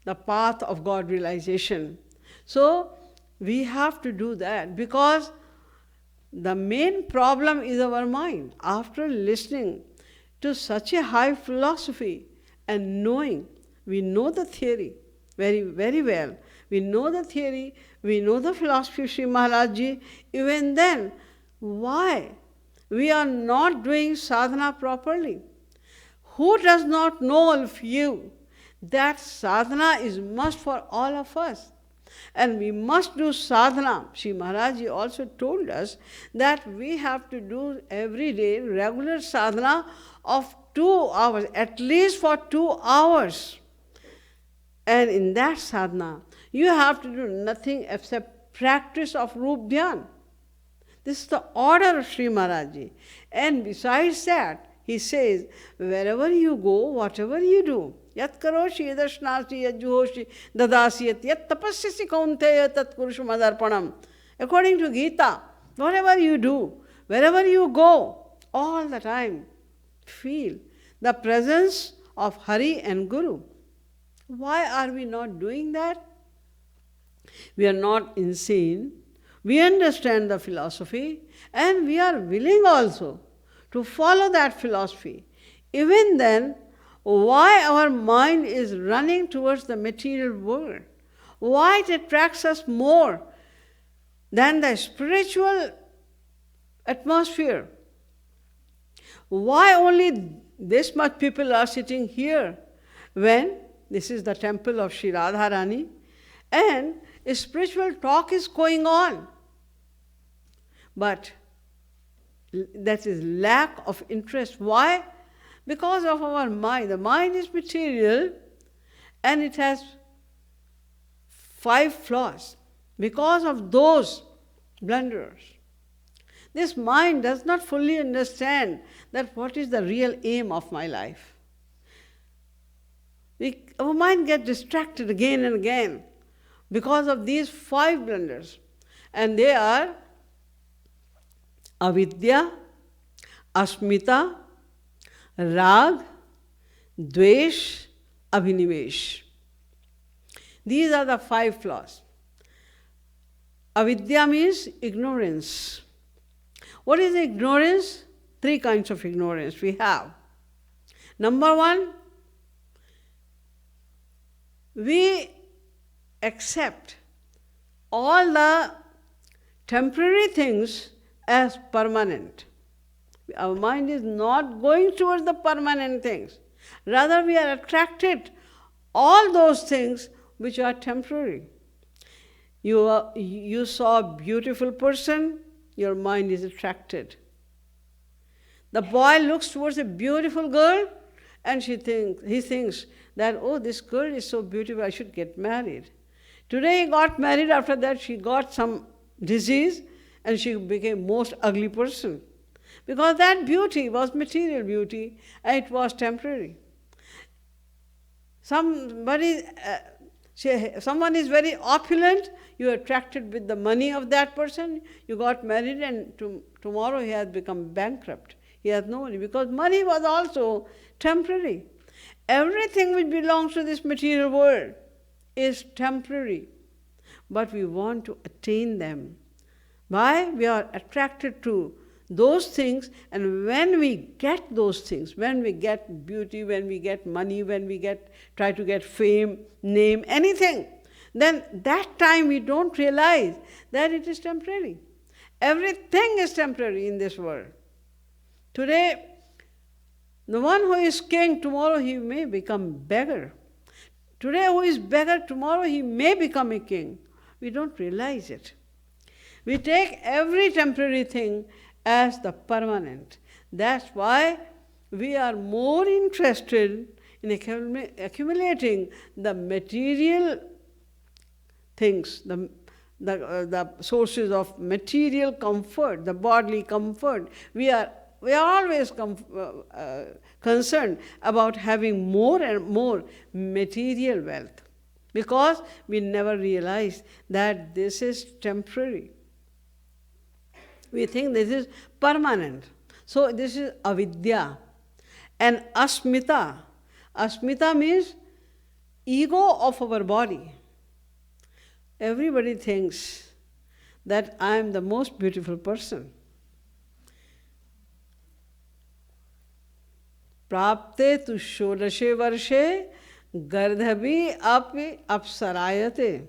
the path of God realization. So we have to do that because the main problem is our mind. After listening to such a high philosophy and knowing, we know the theory very, very well. We know the theory, we know the philosophy of Sri Maharaj Ji. Even then, why we are not doing sadhana properly? Who does not know of you that sadhana is must for all of us? And we must do sadhana. Sri Maharaj Ji also told us that we have to do every day regular sadhana of 2 hours, at least for 2 hours. And in that sadhana, you have to do nothing except practice of Rup Dhyan. This is the order of Sri Maharaj Ji. And besides that, he says, wherever you go, whatever you do, yat karoshi yadashnasi yajjuhoshi dadasiyat yat tapasyasi kaunteya tat kurusham adarpanam. According to Gita, whatever you do, wherever you go, all the time, feel the presence of Hari and Guru. Why are we not doing that? We are not insane. We understand the philosophy and we are willing also to follow that philosophy. Even then, why our mind is running towards the material world? Why it attracts us more than the spiritual atmosphere? Why only this much people are sitting here when this is the temple of Shri Radharani and a spiritual talk is going on? But that is lack of interest. Why? Because of our mind. The mind is material and it has 5 flaws. Because of those blunders, this mind does not fully understand that what is the real aim of my life. Our mind gets distracted again and again because of these 5 blunders. And they are avidya, asmita, rag, dvesh, abhinivesh. These are the 5 flaws. Avidya means ignorance. What is ignorance? 3 kinds of ignorance we have. Number 1, we accept all the temporary things as permanent. Our mind is not going towards the permanent things. Rather, we are attracted all those things which are temporary. You saw a beautiful person, your mind is attracted. The boy looks towards a beautiful girl and he thinks that, oh, this girl is so beautiful, I should get married. Today he got married, after that she got some disease and she became most ugly person. Because that beauty was material beauty and it was temporary. Someone is very opulent, you are attracted with the money of that person, you got married and tomorrow he has become bankrupt. He has no money because money was also temporary. Everything which belongs to this material world is temporary, but we want to attain them. Why? We are attracted to those things, and when we get those things, when we get beauty, when we get money, when we try to get fame, name, anything, then that time we don't realize that it is temporary. Everything is temporary in this world. Today, the one who is king, tomorrow he may become beggar. Today who is beggar, tomorrow he may become a king. We don't realize it. We take every temporary thing as the permanent. That's why we are more interested in accumulating the material things, the sources of material comfort, the bodily comfort. We are always concerned about having more and more material wealth because we never realize that this is temporary. We think this is permanent. So this is avidya. And asmita. Asmita means ego of our body. Everybody thinks that I am the most beautiful person. Prapte tu shodashe varshe gardhabi api apsarayate.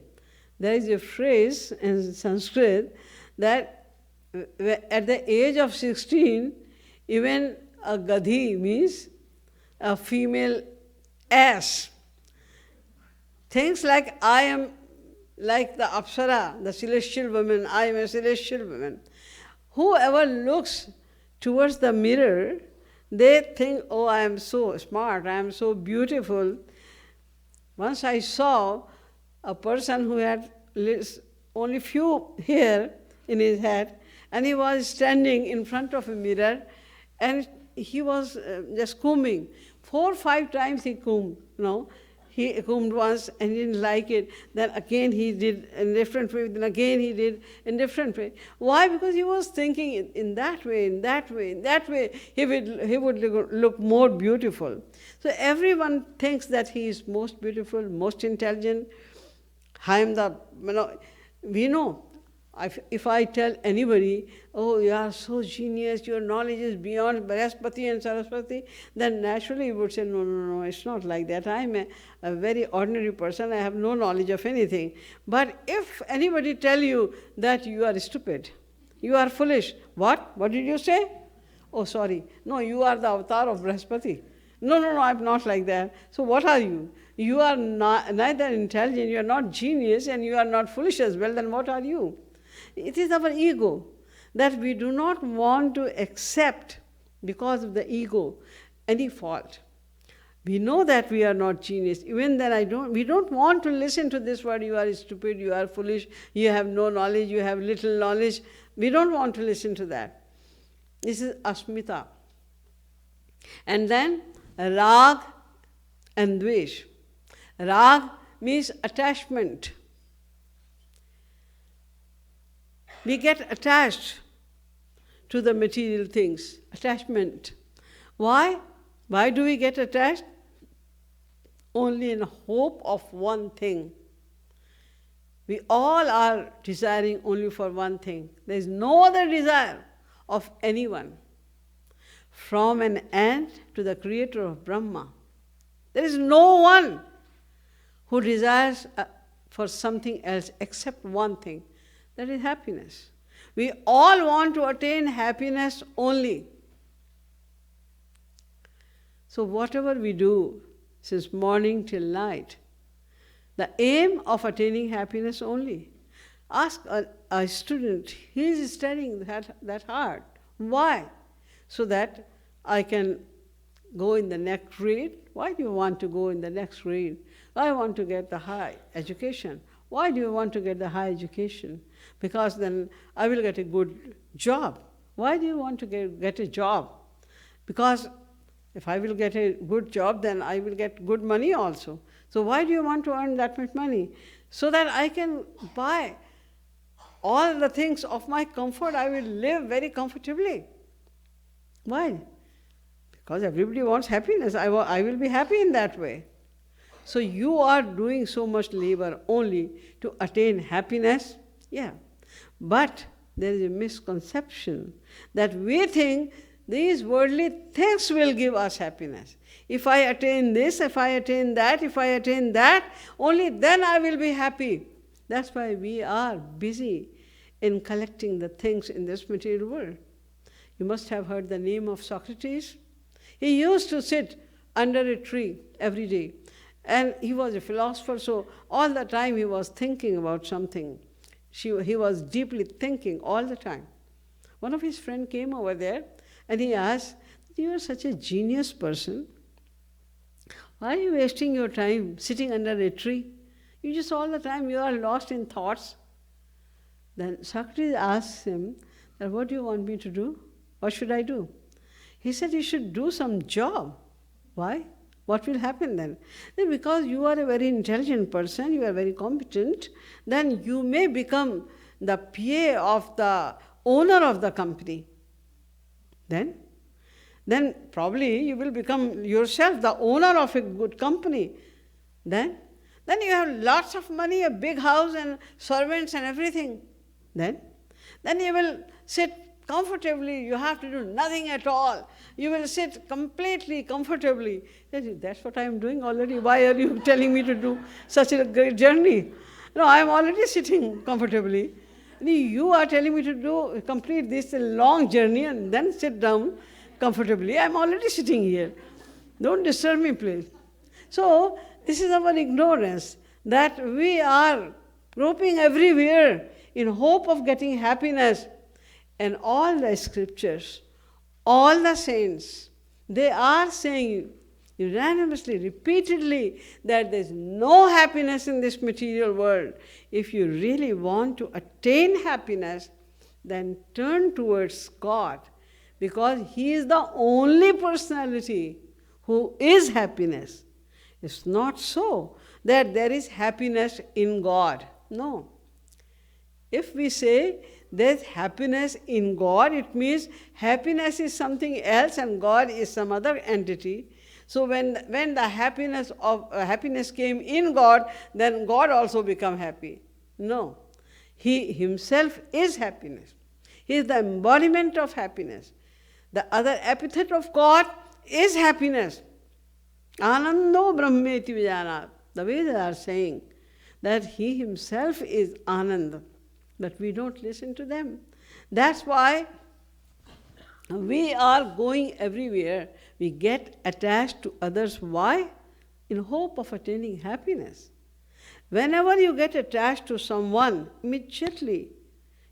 There is a phrase in Sanskrit that at the age of 16, even a gadhi means a female ass. Things like I am like the apsara, the celestial woman, I am a celestial woman. Whoever looks towards the mirror, they think, oh, I am so smart, I am so beautiful. Once I saw a person who had only few hair in his head, and he was standing in front of a mirror, and he was just combing. 4 or 5 times he combed, He combed once and he didn't like it. Then again he did in a different way. Then again he did in a different way. Why? Because he was thinking in that way, in that way, in that way, he would look more beautiful. So everyone thinks that he is most beautiful, most intelligent. We know. If I tell anybody, oh, you are so genius, your knowledge is beyond Brihaspati and Saraswati, then naturally you would say, no, it's not like that. I am a very ordinary person, I have no knowledge of anything. But if anybody tell you that you are stupid, you are foolish, what? What did you say? Oh, sorry. No, you are the avatar of Brihaspati. No, I'm not like that. So what are you? You are neither intelligent, you are not genius, and you are not foolish as well, then what are you? It is our ego. that we do not want to accept, because of the ego, any fault. We know that we are not genius. Even then we don't want to listen to this word, you are stupid, you are foolish, you have no knowledge, you have little knowledge. We don't want to listen to that. This is asmita. And then rag and dvesh. Rag means attachment. We get attached to the material things. Attachment. Why? Why do we get attached? Only in hope of one thing. We all are desiring only for one thing. There is no other desire of anyone. From an ant to the creator of Brahma. There is no one who desires for something else except one thing. That is happiness. We all want to attain happiness only. So whatever we do, since morning till night, the aim of attaining happiness only. Ask a student, he is studying that hard. Why? So that I can go in the next grade. Why do you want to go in the next grade? I want to get the high education. Why do you want to get the high education? Because then I will get a good job. Why do you want to get a job? Because if I will get a good job, then I will get good money also. So why do you want to earn that much money? So that I can buy all the things of my comfort. I will live very comfortably. Why? Because everybody wants happiness. I will be happy in that way. So you are doing so much labor only to attain happiness. Yeah. But there is a misconception that we think these worldly things will give us happiness. If I attain this, if I attain that, only then I will be happy. That's why we are busy in collecting the things in this material world. You must have heard the name of Socrates. He used to sit under a tree every day. And he was a philosopher, so all the time he was thinking about something. He was deeply thinking all the time. One of his friends came over there and he asked, "You are such a genius person. Why are you wasting your time sitting under a tree? You just all the time you are lost in thoughts." Then Socrates asked him, "What do you want me to do? What should I do?" He said, "You should do some job." Why? What will happen then? Then because you are a very intelligent person, you are very competent, then you may become the PA of the owner of the company. Then probably you will become yourself the owner of a good company. Then you have lots of money, a big house and servants and everything. Then you will sit comfortably, you have to do nothing at all. You will sit completely comfortably. That's what I am doing already. Why are you telling me to do such a great journey? No, I am already sitting comfortably. You are telling me to complete this long journey and then sit down comfortably. I am already sitting here. Don't disturb me, please. So, this is our ignorance, that we are groping everywhere in hope of getting happiness. And all the scriptures, all the saints, they are saying unanimously, repeatedly, that there is no happiness in this material world. If you really want to attain happiness, then turn towards God, because He is the only personality who is happiness. It's not so that there is happiness in God. No. If we say there's happiness in God, it means happiness is something else and God is some other entity. So when the happiness came in God, then God also become happy. No. He himself is happiness. He is the embodiment of happiness. The other epithet of God is happiness. Anando Brahmeti Vijanat. The Vedas are saying that He himself is Ananda. But we don't listen to them. That's why we are going everywhere. We get attached to others. Why? In hope of attaining happiness. Whenever you get attached to someone, immediately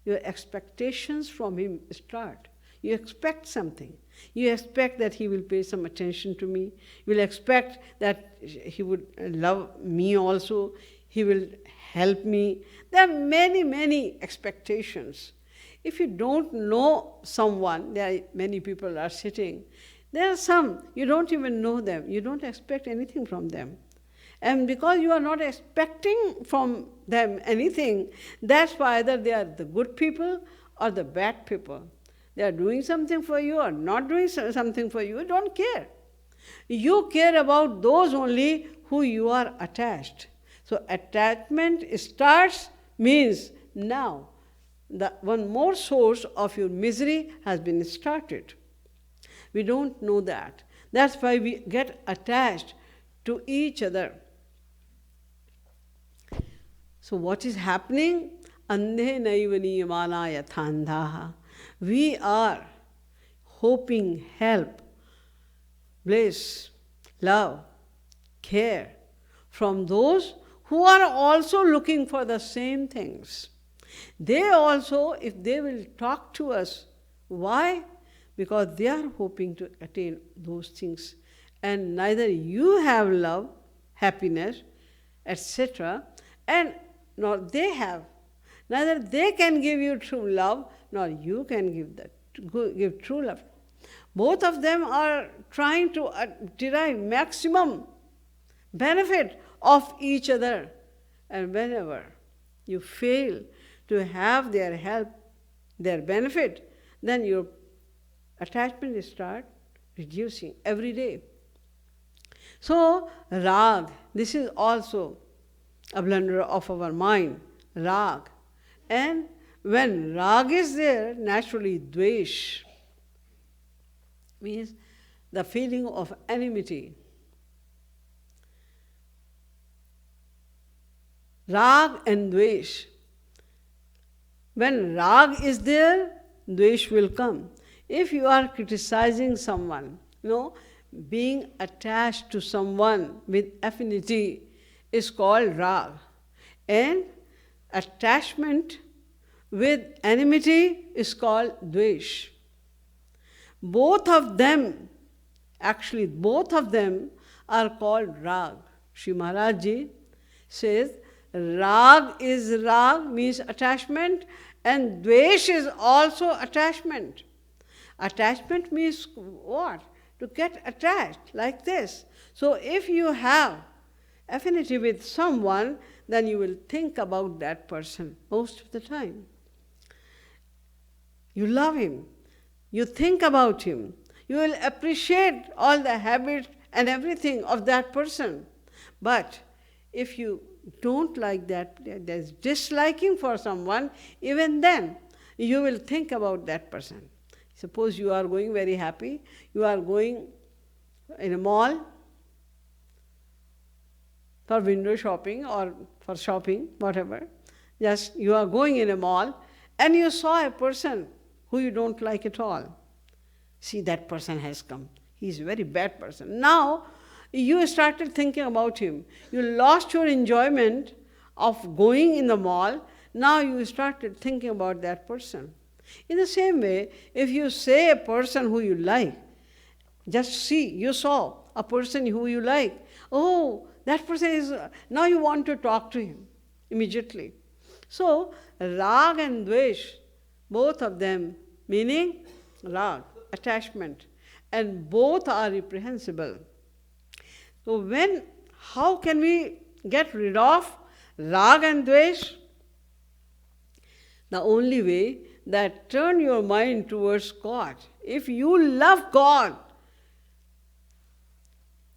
your expectations from him start. You expect something. You expect that he will pay some attention to me. You will expect that he would love me also. He will help me. There are many, many expectations. If you don't know someone, there are many people are sitting. There are some, you don't even know them. You don't expect anything from them. And because you are not expecting from them anything, that's why either they are the good people or the bad people. They are doing something for you or not doing something for you, you don't care. You care about those only who you are attached. So attachment starts means now the one more source of your misery has been started. We don't know that. That's why we get attached to each other. So what is happening? Andhe naiva niyamana yathandhaha. We are hoping help, bliss, love, care from those who are also looking for the same things. They also, if they will talk to us, why? Because they are hoping to attain those things. And neither you have love, happiness, etc., and nor they have. Neither they can give you true love, nor you can give true love. Both of them are trying to derive maximum benefit of each other. And whenever you fail to have their help, their benefit, then your attachment starts reducing every day. So, rag, this is also a blunder of our mind, rag. And when rag is there, naturally dvesh means the feeling of enmity. Rag and dvesh. When rag is there, dvesh will come. If you are criticizing someone, being attached to someone with affinity is called rag. And attachment with enmity is called dvesh. Both of them are called rag. Shri Maharaj Ji says, rag is rag means attachment, and dvesh is also attachment. Attachment means what? To get attached like this. So if you have affinity with someone, then you will think about that person most of the time. You love him. You think about him. You will appreciate all the habits and everything of that person. But if you don't like that, there's disliking for someone, even then you will think about that person. Suppose you are going very happy, you are going in a mall for window shopping or for shopping, whatever. Just you are going in a mall and you saw a person who you don't like at all. See, that person has come. He's a very bad person. Now, you started thinking about him. You lost your enjoyment of going in the mall. Now you started thinking about that person. In the same way, if you say a person who you like, just see, you saw a person who you like. Oh, that person is, now you want to talk to him immediately. So, rag and dvesh, both of them meaning rag, attachment, and both are reprehensible. So how can we get rid of rag and dvesh? The only way that turn your mind towards God. If you love God,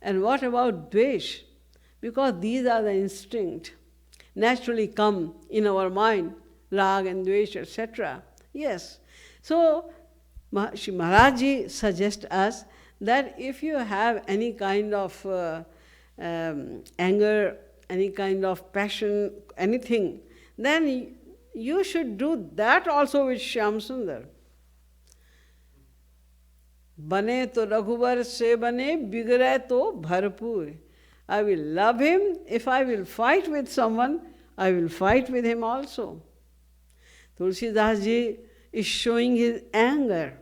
and what about dvesh? Because these are the instinct naturally come in our mind, rag and dvesh, etc. Yes. So Shri Maharaj Ji suggests us that if you have any kind of anger, any kind of passion, anything, then you should do that also with Shyam Sundar. Bane to Raghuvar se bane, bigre to bharpur. I will love him. If I will fight with someone, I will fight with him also. Tulsidas ji is showing his anger.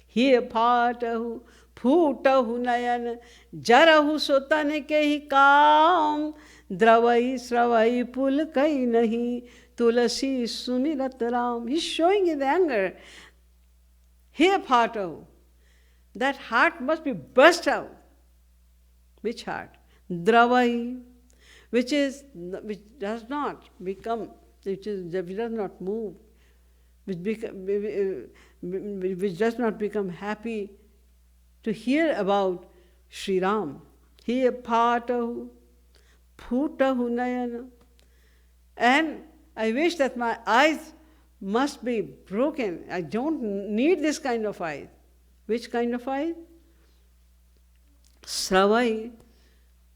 He patahu, phutahu nayan, jarahu sotan kehi kaam, dravai sravai pulkai nahi, tulasi sumirat ram. He's showing his anger. He patahu. That heart must be burst out. Which heart? Dravai, which does not become, which does not move, which does not become happy to hear about Sri Ram. He patahu, phutahu nayana. And I wish that my eyes must be broken. I don't need this kind of eyes. Which kind of eyes? Sravai,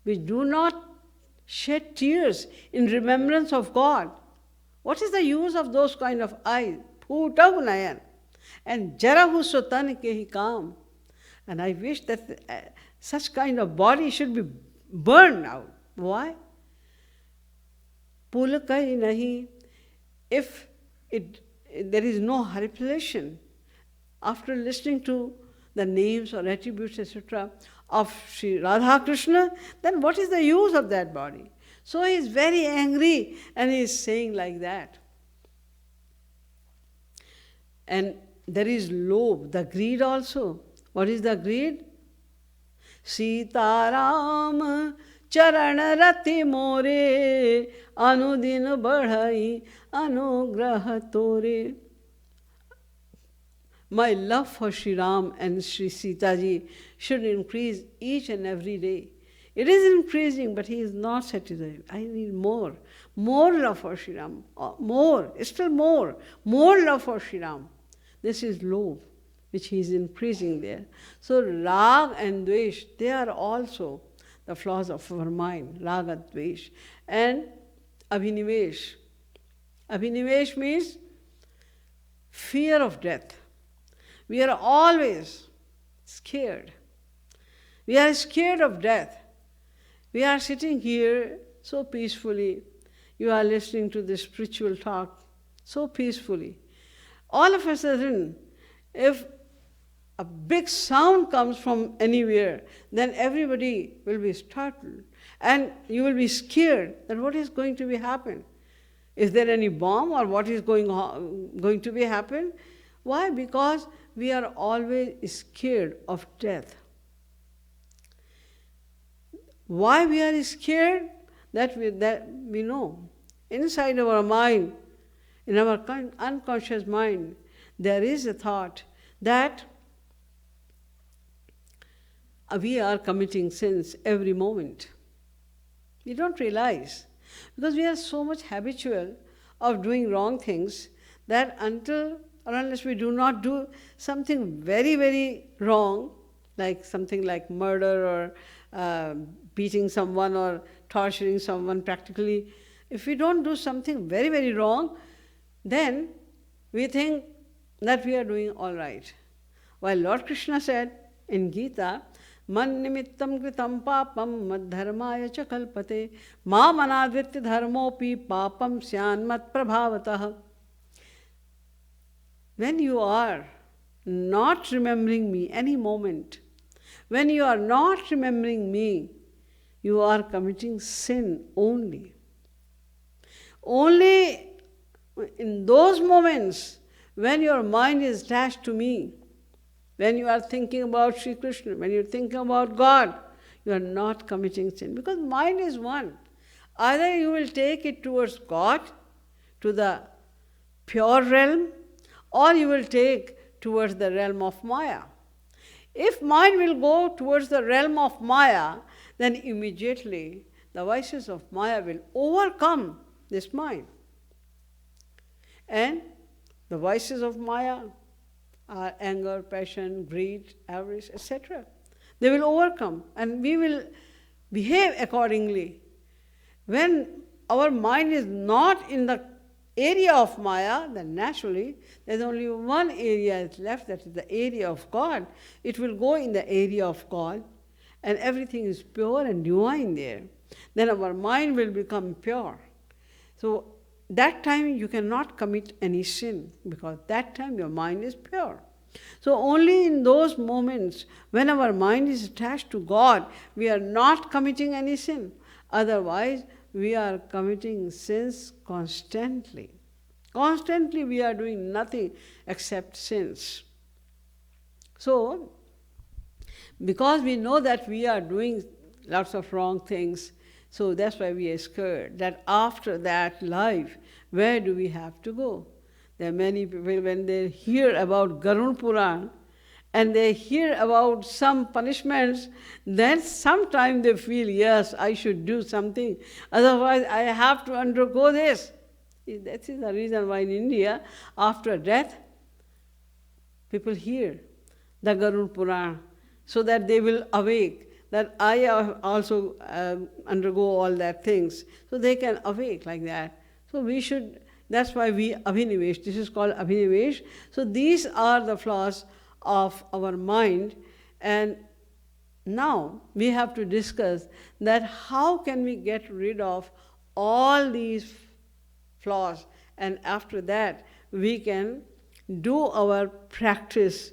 which do not shed tears in remembrance of God. What is the use of those kind of eyes? Phutahu nayan. And jarahu sotan kehi kaam. And I wish that such kind of body should be burned out. Why? Pulakai nahi. If there is no repetition, after listening to the names or attributes, etc., of Sri Radha Krishna, then what is the use of that body? So he is very angry and he is saying like that. And there is lobh, the greed also. What is the greed? Sitaram charan rati more anudin badhai anugrah tore. My love for Sri Ram and Sri Sita ji should increase each and every day. It is increasing, but he is not satisfied. I need more. More love for Sri Ram. More, still more. More love for Sri Ram. This is lobh, which he is increasing there. So rag and dvesh, they are also the flaws of our mind. Raga, dvesh. And abhinivesh. Abhinivesh means fear of death. We are always scared. We are scared of death. We are sitting here so peacefully. You are listening to this spiritual talk so peacefully. All of a sudden, if a big sound comes from anywhere, then everybody will be startled. And you will be scared that what is going to be happen? Is there any bomb or what is going to be happen? Why? Because we are always scared of death. Why we are scared? That we know. Inside our mind, in our unconscious mind, there is a thought that we are committing sins every moment. We don't realize, because we are so much habitual of doing wrong things that until or unless we do not do something very, very wrong, like something like murder or beating someone or torturing someone practically, if we don't do something very, very wrong, then we think that we are doing all right. While Lord Krishna said in Gita, Man nimittam kritam papam mad dharmaya cha kalpate ma manadvitya dharmopi papam syan mat prabhavatah. When you are not remembering me any moment, when you are not remembering me, you are committing sin only. Only in those moments when your mind is attached to me, when you are thinking about Sri Krishna, when you are thinking about God, you are not committing sin. Because mind is one. Either you will take it towards God, to the pure realm, or you will take towards the realm of Maya. If mind will go towards the realm of Maya, then immediately the vices of Maya will overcome this mind. And the vices of Maya are anger, passion, greed, avarice, etc. They will overcome and we will behave accordingly. When our mind is not in the area of Maya, then naturally there's only one area left, that is the area of God. It will go in the area of God and everything is pure and divine there. Then our mind will become pure. So that time you cannot commit any sin, because that time your mind is pure. So only in those moments when our mind is attached to God, we are not committing any sin. Otherwise, we are committing sins constantly. Constantly we are doing nothing except sins. So, because we know that we are doing lots of wrong things, so that's why we are scared that after that life, where do we have to go? There are many people, when they hear about Garud Puran and they hear about some punishments, then sometimes they feel, yes, I should do something, otherwise I have to undergo this. That is the reason why in India, after death, people hear the Garud Puran, so that they will awake, that I also undergo all that things, so they can awake like that. So we should, that's why we Abhinivesh, this is called Abhinivesh. So these are the flaws of our mind, and now we have to discuss that how can we get rid of all these flaws, and after that we can do our practice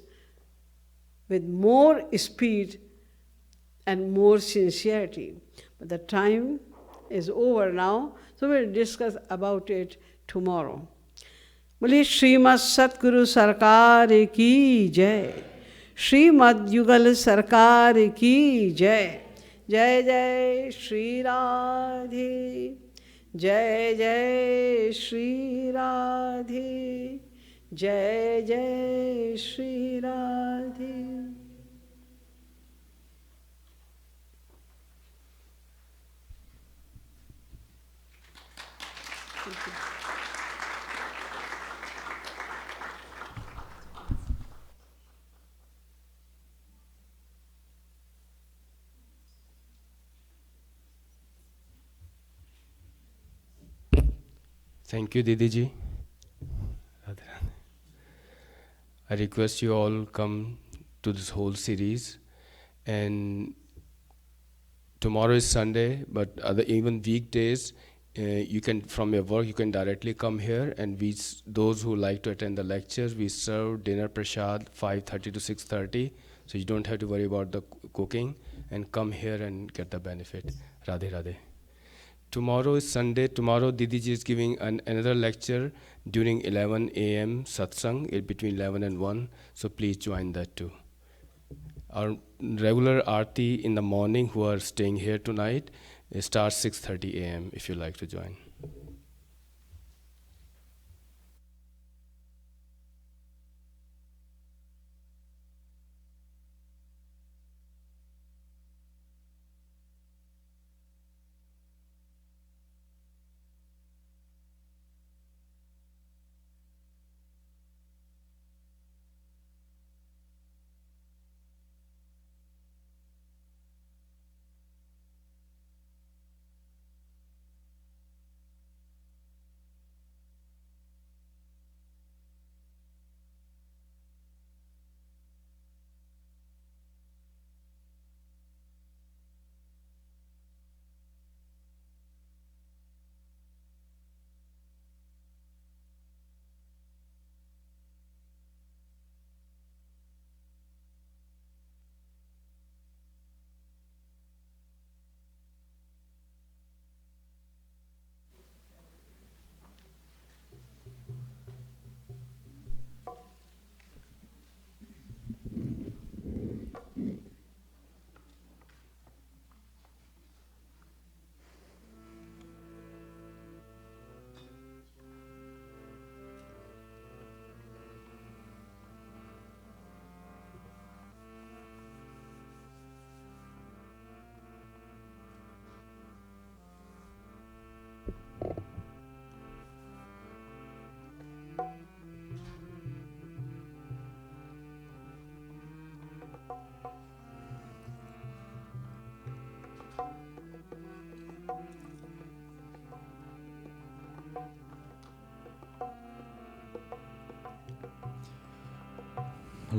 with more speed and more sincerity. But the time is over now, so we'll discuss about it tomorrow. बोलिए श्रीमद् सतगुरु सरकार की जय, श्रीमद् युगल सरकार की जय। जय जय श्री राधे, जय जय श्री राधे, जय जय Shri Radhe. Thank you, Didi ji. I request you all come to this whole series. And tomorrow is Sunday, but even weekdays, you can, from your work, you can directly come here. And those who like to attend the lectures, we serve dinner prasad 5:30 to 6:30. So you don't have to worry about the cooking, and come here and get the benefit. Radhe Radhe. Tomorrow is Sunday. Tomorrow Didi ji is giving another lecture during 11 a.m. satsang, between 11 and 1. So please join that too. Our regular aarti in the morning, who are staying here tonight, starts 6:30 a.m. if you like to join.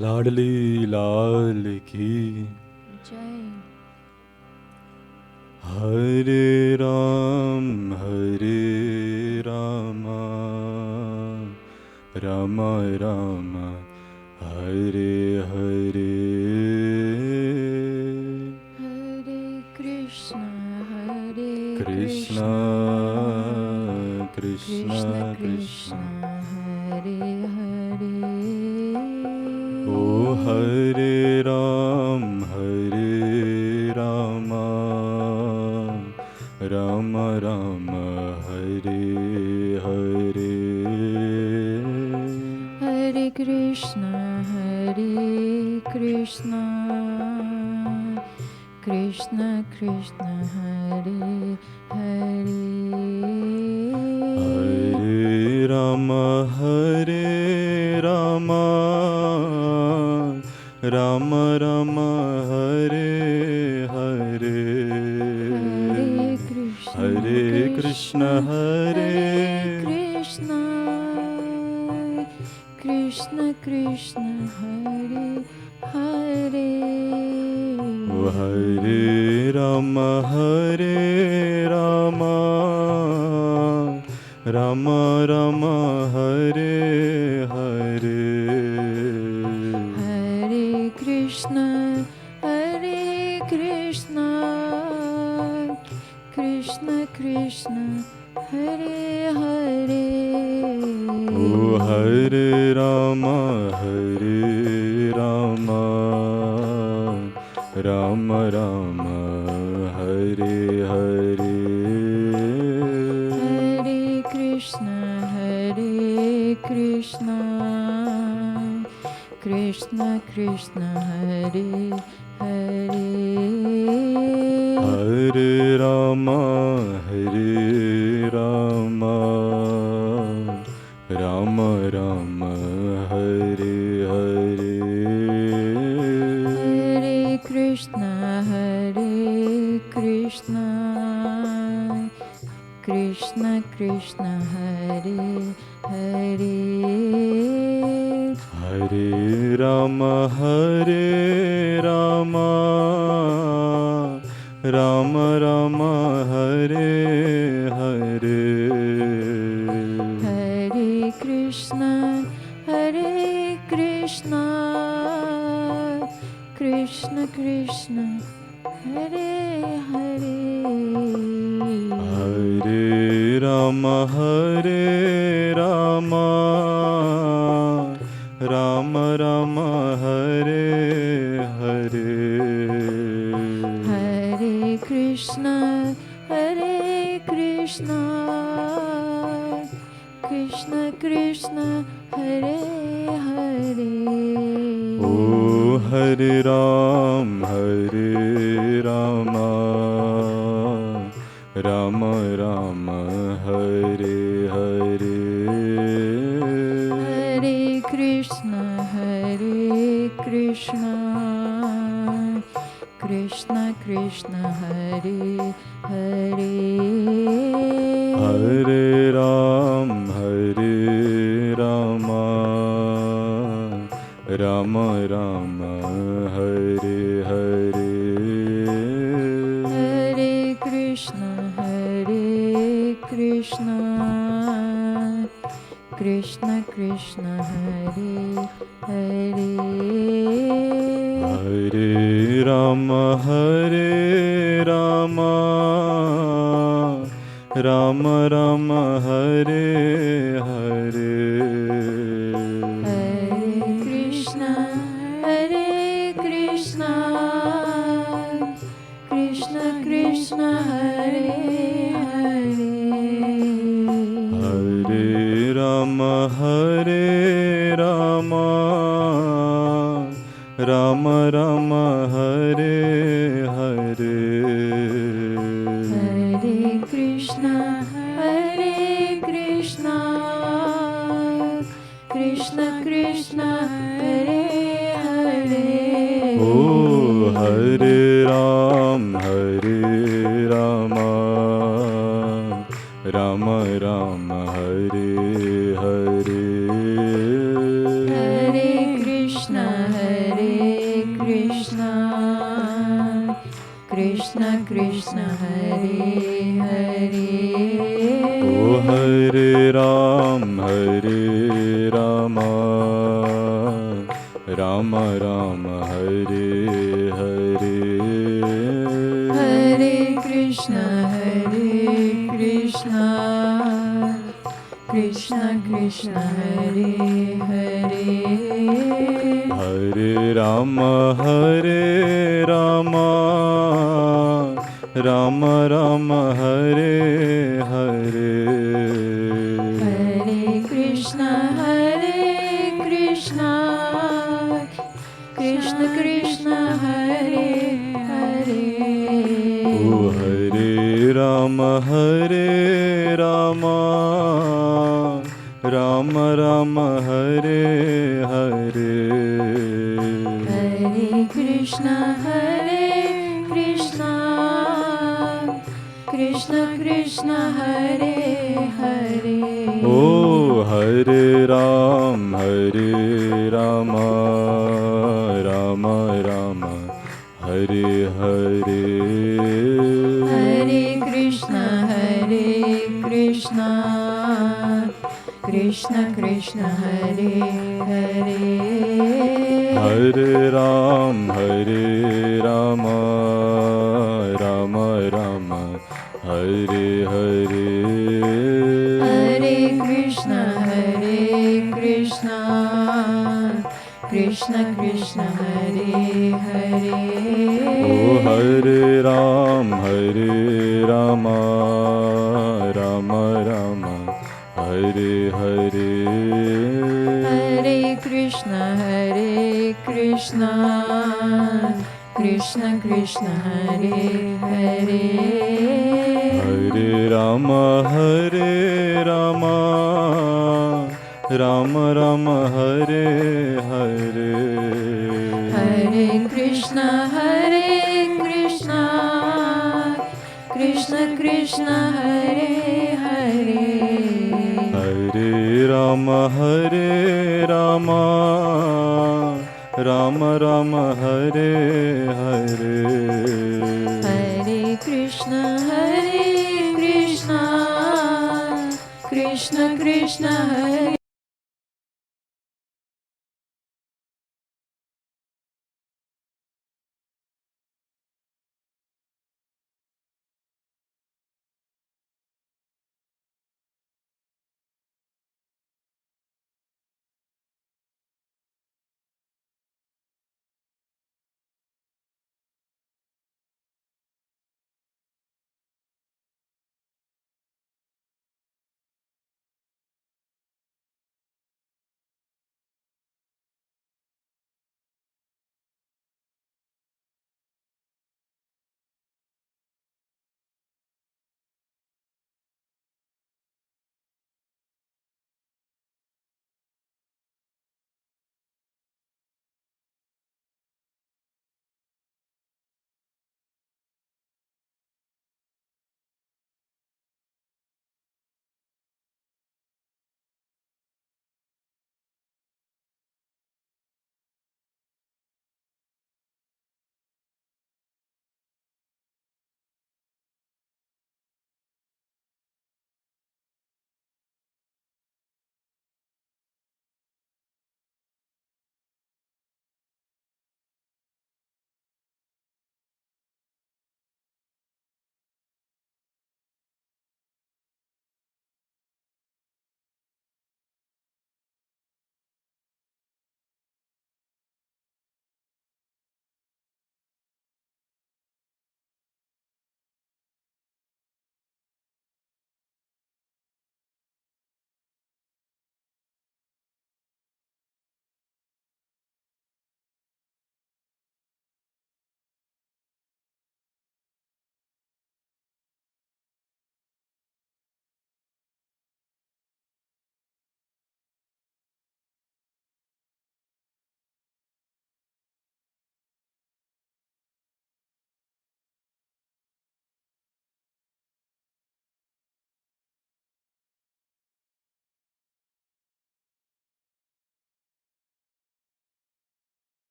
लाडली लाल की जय। हरे Ram Rama Rama Hare Hare Hare Krishna Krishna Krishna Krishna Hare Hare Oh Hare Ram Rama Rama Hare Hare Hare Krishna Krishna Krishna Hare Hare Hare Rama Rama Rama Hare Hare Hare Krishna Krishna Krishna Hare Hare Oh Hare Rama Rama Rama Hare Hare Hare Krishna Krishna Hare Hare Oh Hare Rama Rama Rama Hare Hare Hare Krishna Krishna Hare Hare Hare Rama Rama Rama Hare Hare Hare Krishna Krishna Hare Hare Hare Rama Rama Rama Hare Hare Hare Krishna Krishna Hare Hare Hare Rama Rama Rama Hare Hare Hare Krishna Krishna Hare Hare Oh Hare Ram Rama Rama Hare Hare Hare Krishna Krishna Hare Hare Hare Ram Rama Rama Hare Hare Hare Krishna Krishna Hare Hare Hare Rama Rama Rama Hare Hare Hare Krishna Krishna Hare Hare Hare Rama Rama Rama Hare Hare Hare Krishna Krishna Hare Hare Oh Hare Rama Rama Rama Hare Hare Hare Krishna Krishna Hare Hare Oh Hare Rama Krishna, Hare Krishna, Krishna Krishna, Hare Hare, Hare Rama, Rama Rama, Hare Hare. Hare Krishna, Krishna Krishna, Hare Hare. Oh, Hare Rama, Rama Rama, Hare Hare. Hare Krishna, Krishna Krishna, Hare Hare. Oh, Hare Rama, Rama Rama, Hare Hare. Hare Krishna, Krishna Krishna, Hare Hare. Hare Rama, Rama Rama, Hare Hare. Hare Krishna, Krishna Krishna, Hare Hare. Oh, Hare Rama, Rama Rama, Hare Hare. Hare Krishna, Krishna Krishna, Hare Hare. Hare Rama, Rama Rama, Hare Hare. Hare Krishna, Krishna Krishna, Hare Hare. Hare Rama, Rama Rama, Hare Hare. Hare Krishna, Krishna Krishna, Hare